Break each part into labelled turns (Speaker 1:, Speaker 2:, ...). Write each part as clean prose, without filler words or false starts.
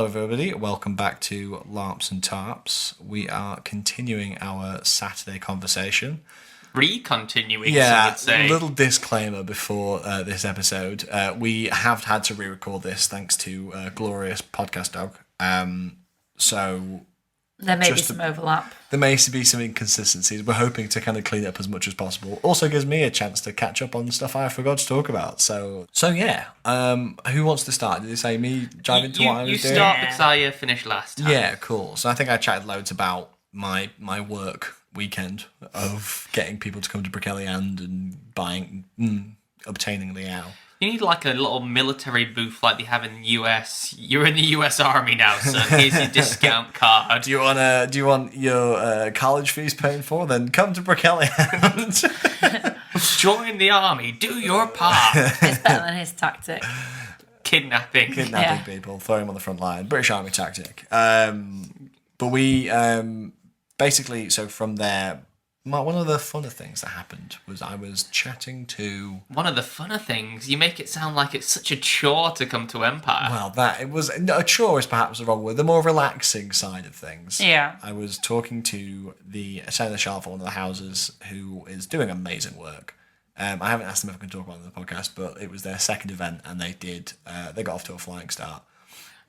Speaker 1: Hello everybody, welcome back to LARPs and TARPs. We are continuing our Saturday conversation.
Speaker 2: Re-continuing,
Speaker 1: yeah,
Speaker 2: you would say.
Speaker 1: A little disclaimer before this episode. We have had to re-record this thanks to glorious podcast dog. So
Speaker 3: there may be some overlap.
Speaker 1: There may be some inconsistencies. We're hoping to kind of clean it up as much as possible. Also gives me a chance to catch up on stuff I forgot to talk about. So yeah. Who wants to start? Did you say me dive into what I was doing?
Speaker 2: You start because I finished last time.
Speaker 1: Yeah, cool. So I think I chatted loads about my work weekend of getting people to come to Brickeliand and obtaining the owl.
Speaker 2: You need like a little military booth like they have in the US. You're in the US Army now, son. Here's your discount card.
Speaker 1: Do you want your college fees paid for? Then come to Brickeliand.
Speaker 2: Join the army. Do your part.
Speaker 3: It's better than his tactic.
Speaker 2: Kidnapping
Speaker 1: people, throw him on the front line. British Army tactic. But we basically, so from there, one of the funner things that happened was I was chatting to...
Speaker 2: One of the funner things? You make it sound like it's such a chore to come to Empire.
Speaker 1: Well, a chore is perhaps the wrong word. The more relaxing side of things.
Speaker 3: Yeah.
Speaker 1: I was talking to the seneschal for one of the houses who is doing amazing work. I haven't asked them if I can talk about it on the podcast, but it was their second event and they got off to a flying start.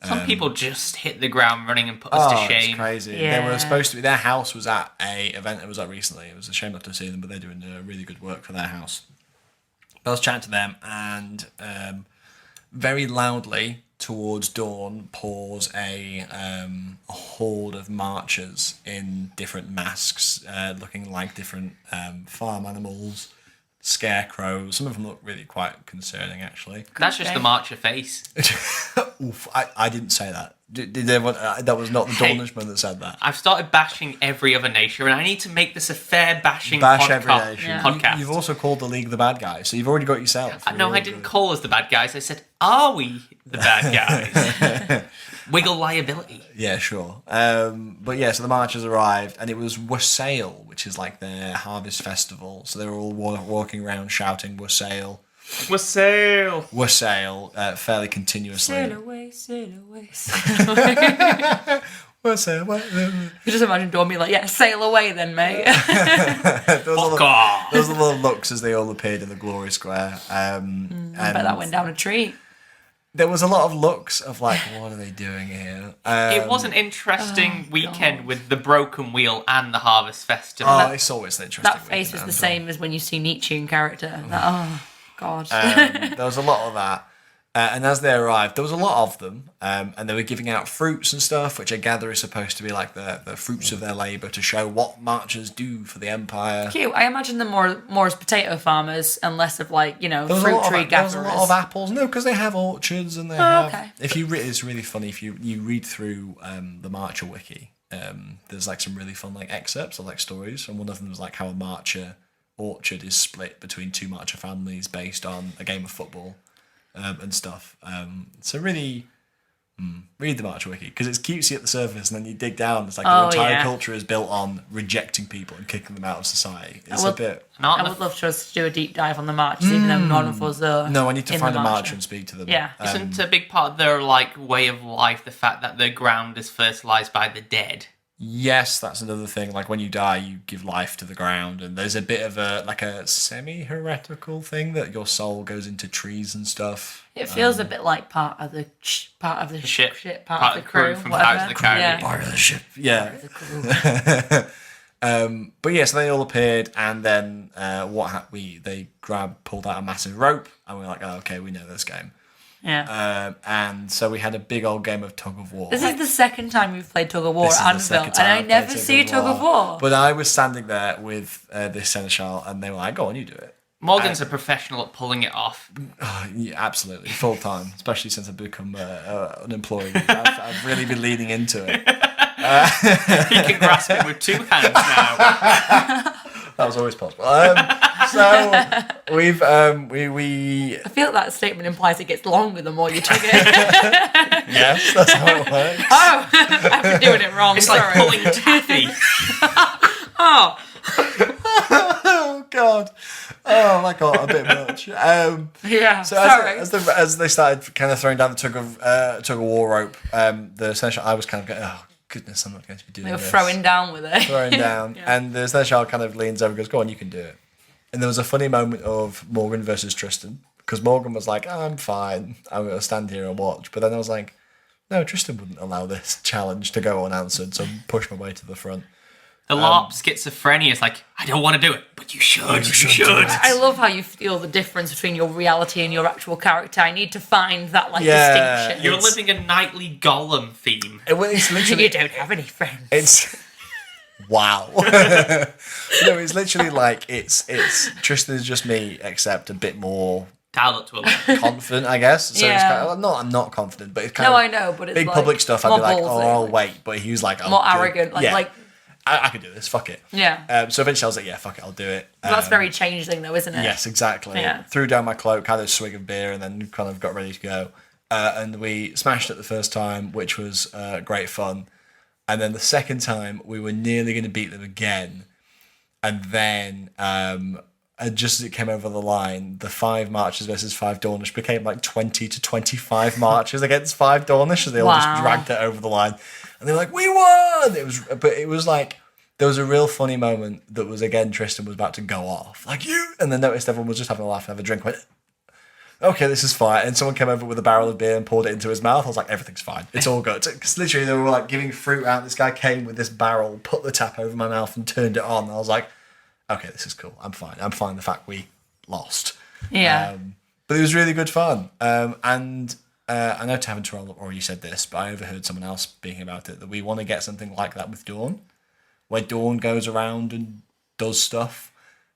Speaker 2: Some people just hit the ground running and put us to shame.
Speaker 1: It's crazy.
Speaker 3: Yeah.
Speaker 1: They were supposed to be. Their house was at a event that was at recently. It was a shame not to see them, but they're doing really good work for their house. But I was chatting to them, and very loudly towards dawn pours a horde of marchers in different masks, looking like different farm animals. Scarecrows. Some of them look really quite concerning, actually.
Speaker 2: That's just the Marcher face.
Speaker 1: Oof, I didn't say that. Did everyone? That was not the Dornishman that said that.
Speaker 2: I've started bashing every other nation, and I need to make this a fair bashing
Speaker 1: every nation.
Speaker 2: podcast.
Speaker 1: You've also called the League the bad guys, so you've already got yourself.
Speaker 2: No, I didn't call us the bad guys. I said, are we the bad guys? Wiggle liability.
Speaker 1: Yeah, sure. But yeah, so the marchers arrived, and it was Wassail, which is like their harvest festival. So they were all walking around shouting Wassail.
Speaker 2: Wassail.
Speaker 1: Wassail, fairly continuously.
Speaker 3: Sail away, sail away, sail away.
Speaker 1: Wassail,
Speaker 3: You just imagine Dawn being like, yeah, sail away then, mate.
Speaker 1: Fuck off. Those are the little looks as they all appeared in the Glory Square.
Speaker 3: I bet that went down a treat.
Speaker 1: There was a lot of looks of like, what are they doing here?
Speaker 2: It was an interesting weekend with the Broken Wheel and the Harvest Festival.
Speaker 1: Oh, it's always an interesting
Speaker 3: That face was the same as when you see Nietzsche in character. Like, oh, God.
Speaker 1: There was a lot of that. And as they arrived, there was a lot of them, and they were giving out fruits and stuff, which I gather is supposed to be like the fruits of their labour to show what marchers do for the Empire.
Speaker 3: Cute. I imagine them more as potato farmers and less of like, fruit tree gatherers.
Speaker 1: There was a lot of apples. No, because they have orchards and they have... Okay. It's really funny, if you read through the Marcher wiki, there's like some really fun like excerpts of like stories, and one of them is like how a Marcher orchard is split between two Marcher families based on a game of football. And stuff. So really read the Marcher Wiki, because it's cutesy at the surface, and then you dig down, it's like the entire culture is built on rejecting people and kicking them out of society. It's a bit...
Speaker 3: I would love for us to do a deep dive on the Marchers, even though none of us are.
Speaker 1: No, I need to find a Marcher and speak to them.
Speaker 3: Yeah.
Speaker 2: Isn't a big part of their way of life the fact that their ground is fertilised by the dead?
Speaker 1: Yes, that's another thing. Like when you die, you give life to the ground, and there's a bit of a semi-heretical thing that your soul goes into trees and stuff.
Speaker 3: It feels a bit like part of the ship, part of the crew,
Speaker 2: from
Speaker 3: whatever.
Speaker 2: Pirates of the Caribbean.
Speaker 1: Part of the ship, yeah.
Speaker 3: Part of the crew.
Speaker 1: But yeah, so they all appeared, and then they pulled out a massive rope, and we were like, oh, okay, we know this game.
Speaker 3: Yeah.
Speaker 1: And so we had a big old game of tug of war.
Speaker 3: This is the second time we've played tug of war at Anvil, and I never see a tug of war.
Speaker 1: But I was standing there with this seneschal, and they were like, go on, you do it.
Speaker 2: Morgan's a professional at pulling it off.
Speaker 1: Yeah, absolutely, full time, especially since I've become unemployed. I've really been leaning into it.
Speaker 2: He can grasp it with two hands now.
Speaker 1: That was always possible. So we've we.
Speaker 3: I feel that statement implies it gets longer the more you tug it.
Speaker 1: Yes, that's how it works.
Speaker 3: Oh, I've been doing it wrong.
Speaker 2: It's
Speaker 3: sorry.
Speaker 2: like pulling taffy.
Speaker 3: Oh.
Speaker 1: Oh God. oh my god, a bit much.
Speaker 3: Yeah,
Speaker 1: So
Speaker 3: sorry.
Speaker 1: as they started kind of throwing down the tug of war rope, the seneschal, I was kind of going, oh goodness, I'm not going to be doing
Speaker 3: They were
Speaker 1: this.
Speaker 3: throwing down with it.
Speaker 1: Throwing down, and the seneschal kind of leans over and goes, go on, you can do it. And there was a funny moment of Morgan versus Tristan, because Morgan was like, oh, I'm fine, I'm going to stand here and watch. But then I was like, no, Tristan wouldn't allow this challenge to go unanswered, so push my way to the front.
Speaker 2: The LARP schizophrenia is like, I don't want to do it, but you should. You should.
Speaker 3: I love how you feel the difference between your reality and your actual character. I need to find that distinction.
Speaker 2: You're living a nightly Gollum theme.
Speaker 1: It's literally,
Speaker 3: You don't have any friends.
Speaker 1: it's wow. No, it's literally like it's Tristan is just me, except a bit more
Speaker 2: Dial up to 11.
Speaker 1: confident, I guess. So it's kind of, I'm not confident, but it's kind of
Speaker 3: I know, but it's
Speaker 1: big public stuff. I'd
Speaker 3: more
Speaker 1: be like,
Speaker 3: ballsy,
Speaker 1: I'll wait. But he was like,
Speaker 3: more arrogant.
Speaker 1: I could do this. Fuck it.
Speaker 3: Yeah.
Speaker 1: So eventually I was like, yeah, fuck it, I'll do it.
Speaker 3: That's very changeling, though, isn't it?
Speaker 1: Yes, exactly.
Speaker 3: Yeah.
Speaker 1: Threw down my cloak, had a swig of beer, and then kind of got ready to go. And we smashed it the first time, which was great fun. And then the second time, we were nearly going to beat them again. And then, just as it came over the line, the 5 marchers versus 5 Dornish became like 20 to 25 marchers against 5 Dornish, as they all just dragged it over the line. And they were like, we won! It was like, there was a real funny moment that was, again, Tristan was about to go off. Like, you! And then noticed everyone was just having a laugh and have a drink. Went, okay, this is fine. And someone came over with a barrel of beer and poured it into his mouth. I was like, everything's fine. It's all good. Because literally, they were like giving fruit out. This guy came with this barrel, put the tap over my mouth and turned it on. And I was like, okay, this is cool. I'm fine. I'm fine the fact we lost.
Speaker 3: Yeah.
Speaker 1: But it was really good fun. I know Tavern Troll already said this, but I overheard someone else speaking about it, that we want to get something like that with Dawn, where Dawn goes around and does stuff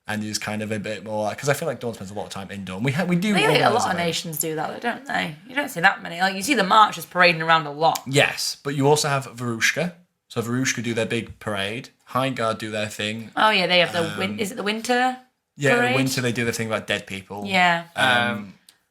Speaker 1: and is kind of a bit more, because I feel like Dawn spends a lot of time in Dawn. We do.
Speaker 3: A lot of nations do that, don't they? You don't see that many. Like, you see the marchers parading around a lot.
Speaker 1: Yes, but you also have Varushka. So Varushka do their big parade. High Guard do their thing.
Speaker 3: Oh yeah, they have the is it the winter?
Speaker 1: Yeah,
Speaker 3: parade?
Speaker 1: in winter they do the thing about dead people.
Speaker 3: Yeah.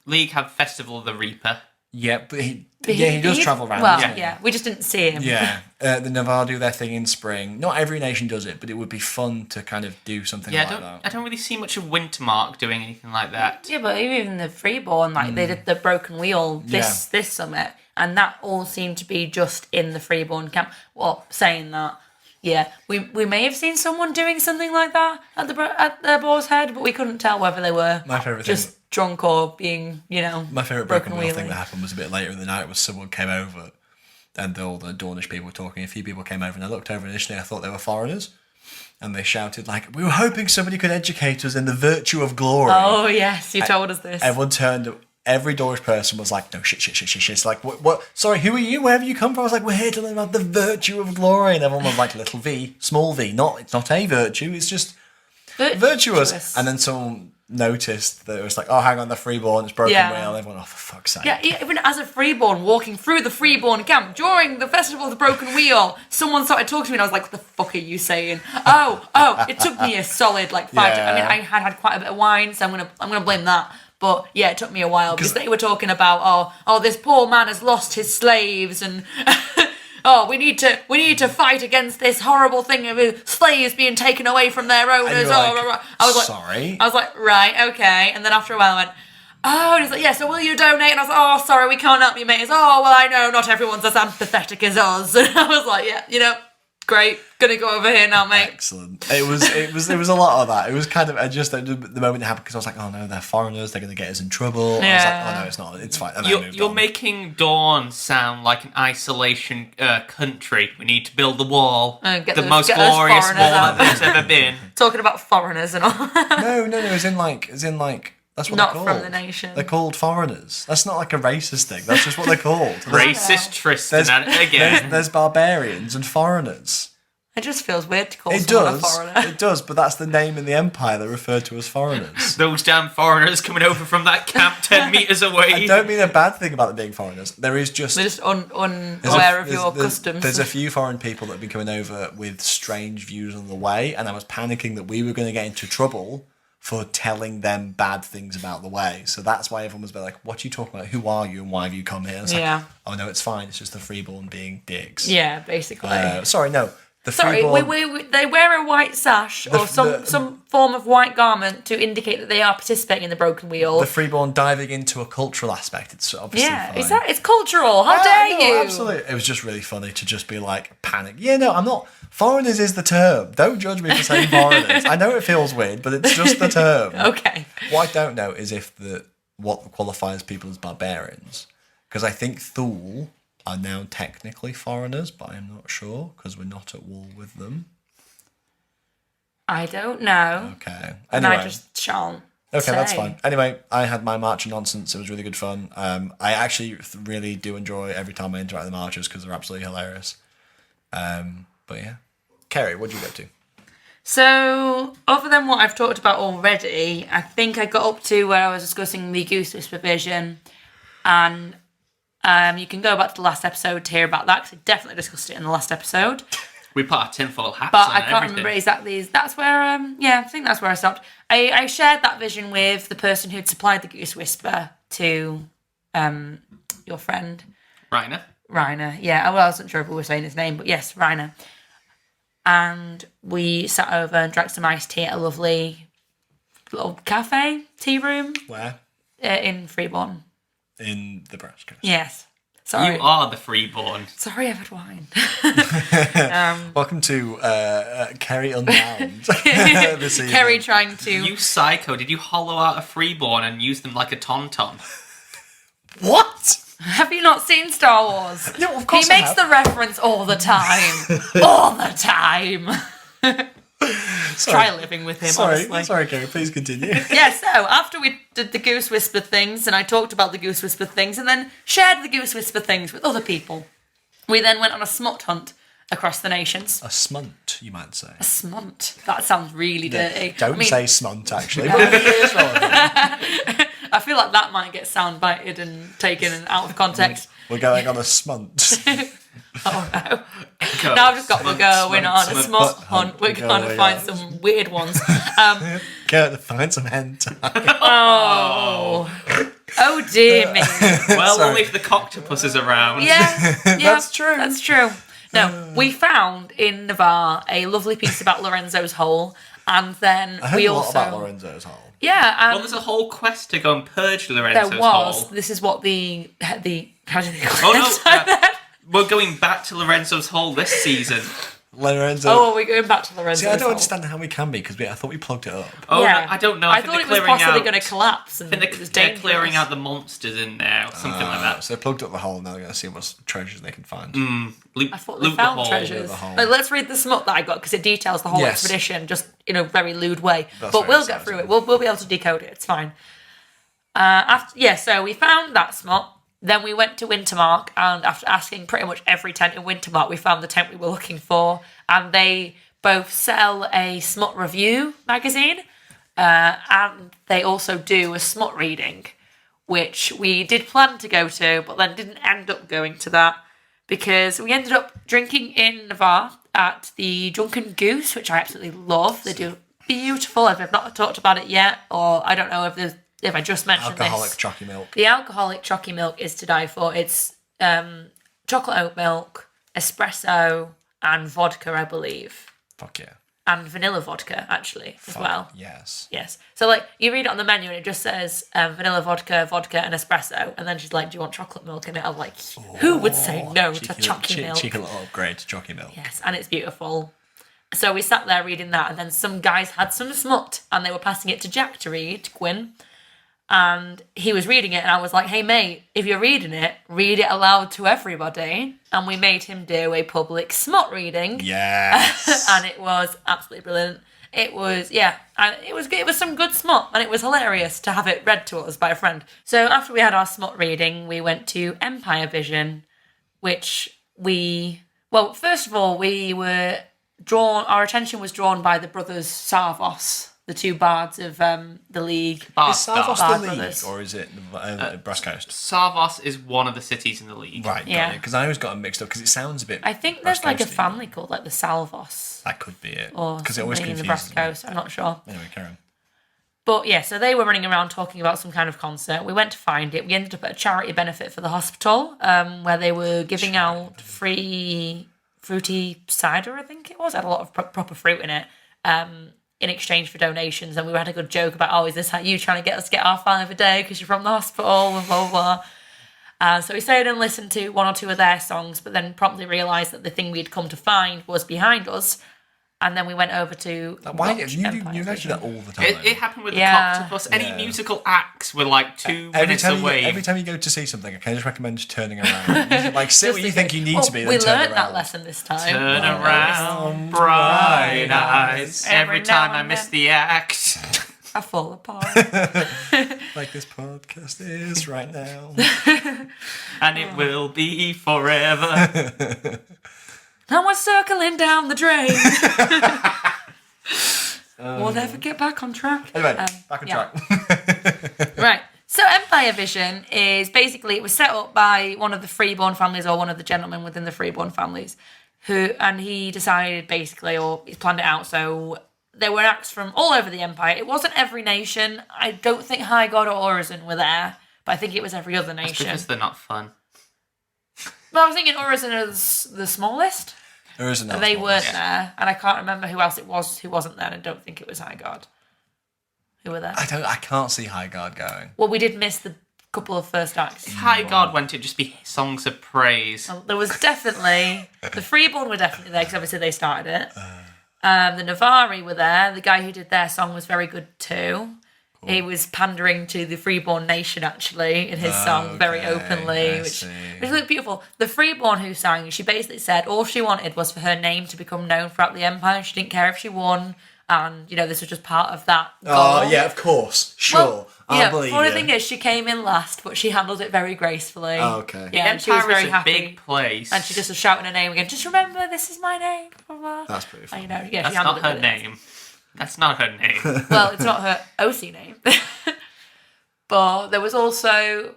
Speaker 2: League have Festival of the Reaper.
Speaker 1: Yeah, but he does travel around.
Speaker 3: Well,
Speaker 1: doesn't he?
Speaker 3: yeah, we just didn't see him.
Speaker 1: Yeah, the Navarre do their thing in spring. Not every nation does it, but it would be fun to kind of do something like that.
Speaker 2: I don't really see much of Wintermark doing anything like that.
Speaker 3: Yeah, but even the Freeborn, they did the Broken Wheel this summit, and that all seemed to be just in the Freeborn camp. Well, saying that, yeah, we may have seen someone doing something like that at the Boar's Head, but we couldn't tell whether they were
Speaker 1: My favourite
Speaker 3: just drunk or being,
Speaker 1: My favourite Broken Wheel thing
Speaker 3: wheeling.
Speaker 1: that happened was a bit later in the night, was someone came over and all the Dornish people were talking. A few people came over and I looked over initially, I thought they were foreigners. And they shouted like, we were hoping somebody could educate us in the virtue of glory.
Speaker 3: Oh, yes, you told us this.
Speaker 1: Everyone turned, every Dorish person was like, no, shit. It's like, what? Sorry, who are you? Where have you come from? I was like, we're here to learn about the virtue of glory. And everyone was like, little v, small v. It's not a virtue, it's just virtuous. And then someone noticed that it was like, oh, hang on, the Freeborn, it's Broken Wheel. Everyone, oh, for fuck's sake.
Speaker 3: Yeah, even as a Freeborn walking through the Freeborn camp during the Festival of the Broken Wheel, someone started talking to me and I was like, what the fuck are you saying? Oh, it took me a solid 5
Speaker 1: Yeah.
Speaker 3: I mean, I had quite a bit of wine, so I'm gonna blame that. But yeah, it took me a while because they were talking about, oh, this poor man has lost his slaves and we need to fight against this horrible thing of slaves being taken away from their owners. I was like,
Speaker 1: sorry.
Speaker 3: I was like, right, okay. And then after a while I went, oh, and he's like, yeah, so will you donate? And I was like, oh, sorry, we can't help you, mate. He's, oh, well, I know, not everyone's as empathetic as us. And I was like, yeah, great, gonna go over here now, mate.
Speaker 1: Excellent. There was a lot of that. It was kind of, the moment it happened, because I was like, oh no, they're foreigners, they're going to get us in trouble.
Speaker 3: Yeah.
Speaker 1: I was like, oh no, it's not, it's fine. And I moved
Speaker 2: You're
Speaker 1: on.
Speaker 2: making Dawn sound like an isolation country. We need to build the wall. The most
Speaker 3: get those
Speaker 2: glorious wall
Speaker 3: foreigners out.
Speaker 2: that there's ever been.
Speaker 3: Talking about foreigners and all.
Speaker 1: No, as in like, that's what
Speaker 3: Not
Speaker 1: they're
Speaker 3: from
Speaker 1: called.
Speaker 3: the nation.
Speaker 1: They're called foreigners. That's not like a racist thing. That's just what they're called.
Speaker 2: Racist Tristan at it again.
Speaker 1: There's barbarians and foreigners.
Speaker 3: It just feels weird to call
Speaker 1: It
Speaker 3: someone a
Speaker 1: does.
Speaker 3: foreigner.
Speaker 1: It does, but that's the name in the Empire. They're referred to as foreigners.
Speaker 2: Those damn foreigners coming over from that camp 10 metres away.
Speaker 1: I don't mean a bad thing about them being foreigners. There is just...
Speaker 3: They're just unaware of your customs.
Speaker 1: There's a few foreign people that have been coming over with strange views on the way, and I was panicking that we were going to get into trouble for telling them bad things about the way. So that's why everyone was like, what are you talking about? Who are you and why have you come here? And it's like, oh no, it's fine. It's just the Freeborn being dicks.
Speaker 3: Yeah, basically.
Speaker 1: Sorry, no.
Speaker 3: Sorry, they wear a white sash or some form of white garment to indicate that they are participating in the broken wheel.
Speaker 1: The freeborn diving into a cultural aspect. It's obviously fine.
Speaker 3: It's cultural. How dare you?
Speaker 1: Absolutely. It was just really funny to just be like panic. Yeah, no, I'm not. Foreigners is the term. Don't judge me for saying foreigners. I know it feels weird, but it's just the term.
Speaker 3: Okay.
Speaker 1: What I don't know is if what qualifies people as barbarians, because I think Thule are now technically foreigners, but I'm not sure because we're not at war with them.
Speaker 3: I don't know.
Speaker 1: Okay. Anyway.
Speaker 3: And I just shan't.
Speaker 1: Okay, that's fine. Anyway, I had my march of nonsense. It was really good fun. I actually really do enjoy every time I interact with the marchers because they're absolutely hilarious. But yeah. Kerry, what did you go to?
Speaker 3: So, other than what I've talked about already, I think I got up to where I was discussing the Goose Whisper vision, and you can go back to the last episode to hear about that, because I definitely discussed it in the last episode.
Speaker 2: We put our tinfoil hats
Speaker 3: but
Speaker 2: on
Speaker 3: I can't remember exactly. That's where, I think that's where I stopped. I shared that vision with the person who'd supplied the Goose Whisper to your friend. Reiner, yeah. Well, I wasn't sure if we were saying his name, but yes, Reiner. And we sat over and drank some iced tea at a lovely little cafe, tea room.
Speaker 1: Where?
Speaker 3: In Freeborn.
Speaker 1: In the Brass Coast.
Speaker 3: Yes. Sorry.
Speaker 2: You are the freeborn.
Speaker 3: Sorry, I've had wine.
Speaker 1: Welcome to Kerry Unbound.
Speaker 3: Kerry trying to...
Speaker 2: You psycho. Did you hollow out a freeborn and use them like a tauntaun?
Speaker 1: What?
Speaker 3: Have you not seen Star Wars?
Speaker 1: No, of course
Speaker 3: He makes the reference all the time. All the time. Try living with him, honestly.
Speaker 1: Sorry, Kerry, please continue.
Speaker 3: Yeah, so after we did the Goose Whisper things, and I talked about the Goose Whisper things, and then shared the Goose Whisper things with other people, we then went on a smut hunt across the nations.
Speaker 1: A smunt, you might say.
Speaker 3: A smunt. That sounds really dirty.
Speaker 1: Don't say smunt, actually. But it is wrong.
Speaker 3: I feel like that might get sound bited and taken out of context.
Speaker 1: We're going on a smunt.
Speaker 3: Oh no. Now I've just got, we're going on a smut hunt. We're going to find some weird ones.
Speaker 1: Going to find some hentai.
Speaker 3: Oh dear me.
Speaker 2: Well, only if the coctopus is around.
Speaker 3: Yeah,
Speaker 1: That's true.
Speaker 3: That's true. No, we found in Navarre a lovely piece about Lorenzo's Hole, and then
Speaker 1: I heard
Speaker 3: we
Speaker 1: a lot
Speaker 3: also
Speaker 1: about Lorenzo's Hole.
Speaker 3: yeah.
Speaker 2: Well, there's a whole quest to go and purge Lorenzo's
Speaker 3: there was.
Speaker 2: Hole.
Speaker 3: This is what the how do they call it?
Speaker 2: Oh no, we're going back to Lorenzo's Hole this season.
Speaker 1: Lorenzo.
Speaker 3: Oh, are we going back to Lorenzo's
Speaker 1: See, I don't
Speaker 3: Hole?
Speaker 1: understand how we can be, because I thought we plugged it up.
Speaker 2: Oh,
Speaker 3: Yeah.
Speaker 2: no, I don't know.
Speaker 3: I thought it was possibly going to collapse. And
Speaker 2: I think
Speaker 3: it was
Speaker 2: they're
Speaker 3: dangerous.
Speaker 2: clearing out the monsters in there, or something like that.
Speaker 1: So they plugged up the hole, and now they're going to see what treasures they can find.
Speaker 2: Loot,
Speaker 3: I thought they
Speaker 2: loot the
Speaker 3: found
Speaker 2: hole.
Speaker 3: treasures.
Speaker 1: the hole.
Speaker 3: Like, let's read the smut that I got, because it details the whole
Speaker 1: Yes.
Speaker 3: expedition just in a very lewd way.
Speaker 1: That's
Speaker 3: but
Speaker 1: very
Speaker 3: we'll get
Speaker 1: exciting.
Speaker 3: through it. We'll be able to decode it. It's fine. So we found that smut. Then we went to Wintermark, and after asking pretty much every tent in Wintermark, we found the tent we were looking for. And they both sell a smut review magazine, and they also do a smut reading, which we did plan to go to, but then didn't end up going to that, because we ended up drinking in Navarre at the Drunken Goose, which I absolutely love. They do beautiful. If I've not talked about it yet, or I don't know if I just mentioned
Speaker 1: Alcoholic
Speaker 3: this.
Speaker 1: chalky milk.
Speaker 3: The alcoholic chalky milk is to die for. It's chocolate oat milk, espresso, and vodka, I believe.
Speaker 1: Fuck yeah.
Speaker 3: And vanilla vodka, actually, as well.
Speaker 1: Yes.
Speaker 3: Yes. So, like, you read it on the menu and it just says vanilla vodka, and espresso. And then she's like, do you want chocolate milk in it? I'm like, who would say no to chalky milk?
Speaker 1: Cheeky little upgrade to chalky milk.
Speaker 3: Yes, and it's beautiful. So we sat there reading that, and then some guys had some smut, and they were passing it to Jack to read, Gwyn. And he was reading it, and I was like, hey, mate, if you're reading it, read it aloud to everybody. And we made him do a public smut reading.
Speaker 1: Yes.
Speaker 3: And it was absolutely brilliant. It was, it was some good smut, and it was hilarious to have it read to us by a friend. So after we had our smut reading, we went to Empire Vision, which first of all, our attention was drawn by the brothers Sarvos, the two bards of the League.
Speaker 1: Is Sarvos
Speaker 3: Bard
Speaker 1: the League,
Speaker 3: brothers.
Speaker 1: or is it Brass Coast?
Speaker 2: Sarvos is one of the cities in the League.
Speaker 1: Right,
Speaker 3: Yeah.
Speaker 1: because I always got them mixed up, because it sounds a bit...
Speaker 3: I think
Speaker 1: Brass
Speaker 3: there's like a
Speaker 1: Coasty.
Speaker 3: family called like the Salvos.
Speaker 1: That could be it.
Speaker 3: Or
Speaker 1: Because it always
Speaker 3: something in
Speaker 1: confuses
Speaker 3: the Brass
Speaker 1: me.
Speaker 3: Coast. I'm not sure.
Speaker 1: Anyway, carry on.
Speaker 3: But yeah, so they were running around talking about some kind of concert. We went to find it. We ended up at a charity benefit for the hospital, where they were giving out free fruity cider, I think it was. It had a lot of proper fruit in it. In exchange for donations, and we had a good joke about, oh, is this how you trying to get us to get our $5 a day because you're from the hospital and blah blah blah. So we stayed and listened to one or two of their songs, but then promptly realised that the thing we'd come to find was behind us, and then we went over to
Speaker 1: why you do that all the time?
Speaker 2: It happened with the Coctopus. Any musical acts were like 2 minutes away.
Speaker 1: Every time you go to see something, I can just recommend just turning around. Like, sit where you think you need to be, then
Speaker 3: we
Speaker 1: turn
Speaker 3: learned
Speaker 1: around.
Speaker 3: that lesson this time.
Speaker 2: Turn around, bright eyes. Every time I miss the act,
Speaker 3: I fall apart.
Speaker 1: Like this podcast is right now.
Speaker 2: And it will be forever.
Speaker 3: Now we're circling down the drain. We'll never get back on track.
Speaker 1: Anyway, back on track.
Speaker 3: Right. So Empire Vision is basically, it was set up by one of the freeborn families, or one of the gentlemen within the freeborn families, and he decided basically, or he's planned it out, so there were acts from all over the Empire. It wasn't every nation. I don't think High God or Urizen were there, but I think it was every other nation.
Speaker 2: That's because they're not fun.
Speaker 3: But I was thinking Urizen is the smallest.
Speaker 1: Urizen,
Speaker 3: they weren't there, and I can't remember who else it was who wasn't there, and I don't think it was High God. Who were there?
Speaker 1: I can't see High Guard going.
Speaker 3: Well, we did miss the couple of first acts.
Speaker 2: If High God went, it'd just be songs of praise.
Speaker 3: Well, there was definitely... the Freeborn were definitely there, because obviously they started it. The Navari were there. The guy who did their song was very good too. Cool. He was pandering to the Freeborn nation, actually, in his song, very openly, which looked beautiful. The Freeborn who sang, she basically said all she wanted was for her name to become known throughout the Empire. She didn't care if she won. And, this was just part of that goal.
Speaker 1: Oh, yeah, of course. Sure.
Speaker 3: Well,
Speaker 1: I'll believe
Speaker 3: funny
Speaker 1: you.
Speaker 3: thing is, she came in last, but she handled it very gracefully.
Speaker 1: Oh, okay.
Speaker 3: Yeah, and she was very happy.
Speaker 2: Big place.
Speaker 3: And she just was shouting her name again. Just remember, this is my name. Blah, blah.
Speaker 1: That's pretty funny.
Speaker 2: That's not her name. That's not her name.
Speaker 3: Well, it's not her OC name. But there was also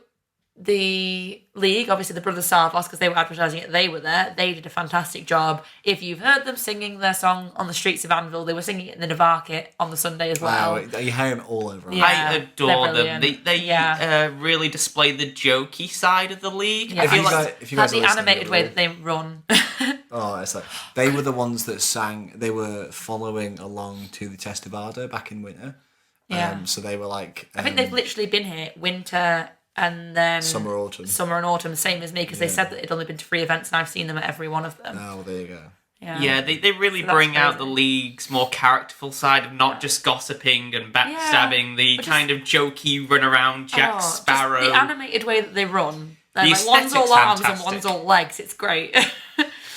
Speaker 3: the League, obviously the Brothers Sarvos, because they were advertising it, they were there. They did a fantastic job. If you've heard them singing their song on the streets of Anvil, they were singing it in the Navarkit on the Sunday as well.
Speaker 1: Wow, you hear them all over.
Speaker 3: Yeah,
Speaker 2: I adore them. They
Speaker 3: yeah.
Speaker 2: Really display the jokey side of the League.
Speaker 3: Yeah.
Speaker 2: I feel
Speaker 1: if you guys
Speaker 3: the animated way that they run.
Speaker 1: Oh, it's like they were the ones that sang. They were following along to the Testivada back in winter.
Speaker 3: Yeah.
Speaker 1: So they were like.
Speaker 3: I think they've literally been here winter and then
Speaker 1: summer, autumn,
Speaker 3: same as me, because they said that they'd only been to 3 events, and I've seen them at every one of them.
Speaker 1: Oh, well, there you go.
Speaker 2: Yeah, they really bring out the League's more characterful side of not just gossiping and backstabbing, the kind of jokey run around Jack Sparrow.
Speaker 3: Just the animated way that they run.
Speaker 2: The
Speaker 3: like one's all arms
Speaker 2: fantastic.
Speaker 3: and one's all legs. It's great.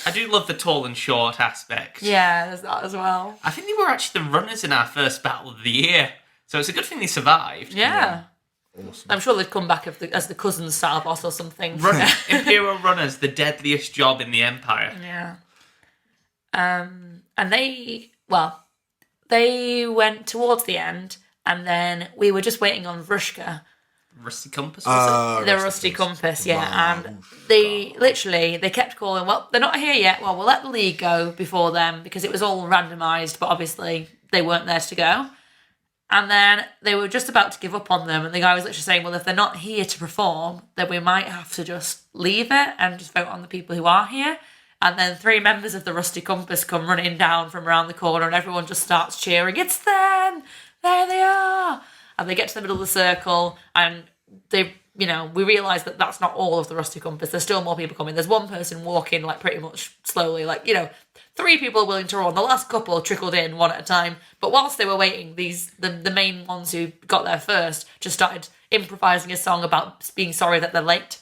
Speaker 2: I do love the tall and short aspect.
Speaker 3: Yeah, there's that as well.
Speaker 2: I think they were actually the runners in our first battle of the year, so it's a good thing they survived.
Speaker 3: Yeah.
Speaker 1: Awesome.
Speaker 3: I'm sure they'd come back as the cousins Sarvos or something.
Speaker 2: Imperial runners, the deadliest job in the Empire.
Speaker 3: Yeah. And they went towards the end, and then we were just waiting on Vrushka.
Speaker 2: Rusty Compass,
Speaker 3: The Rusty Compass, yeah. Wow. And they kept calling, well, they're not here yet. Well, we'll let the League go before them, because it was all randomised, but obviously they weren't there to go. And then they were just about to give up on them, and the guy was literally saying, well, if they're not here to perform, then we might have to just leave it and just vote on the people who are here. And then 3 members of the Rusty Compass come running down from around the corner, and everyone just starts cheering, it's them! There they are! And they get to the middle of the circle, and we realise that that's not all of the Rusty Compass. There's still more people coming. There's one person walking, like, pretty much slowly, 3 people willing to run. The last couple trickled in one at a time. But whilst they were waiting, the main ones who got there first just started improvising a song about being sorry that they're late.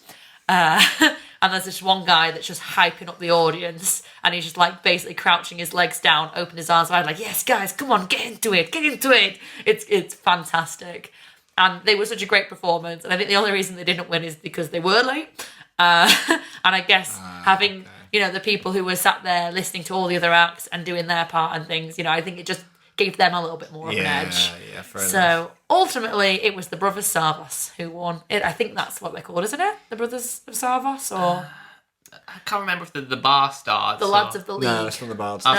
Speaker 3: And there's this one guy that's just hyping up the audience, and he's just basically crouching his legs down, open his arms wide, yes guys, come on, get into it. It's fantastic. And they were such a great performance, and I think the only reason they didn't win is because they were late. And I guess having the people who were sat there listening to all the other acts and doing their part and things, I think it just gave them a little bit more of an edge.
Speaker 1: Yeah, fair enough.
Speaker 3: So ultimately, it was the Brothers Sarvos who won. I think that's what they're called, isn't it? The Brothers of Sarvos, or
Speaker 2: I can't remember if the Bastards.
Speaker 3: the lads of the League.
Speaker 1: No, it's from the Bards.
Speaker 3: No,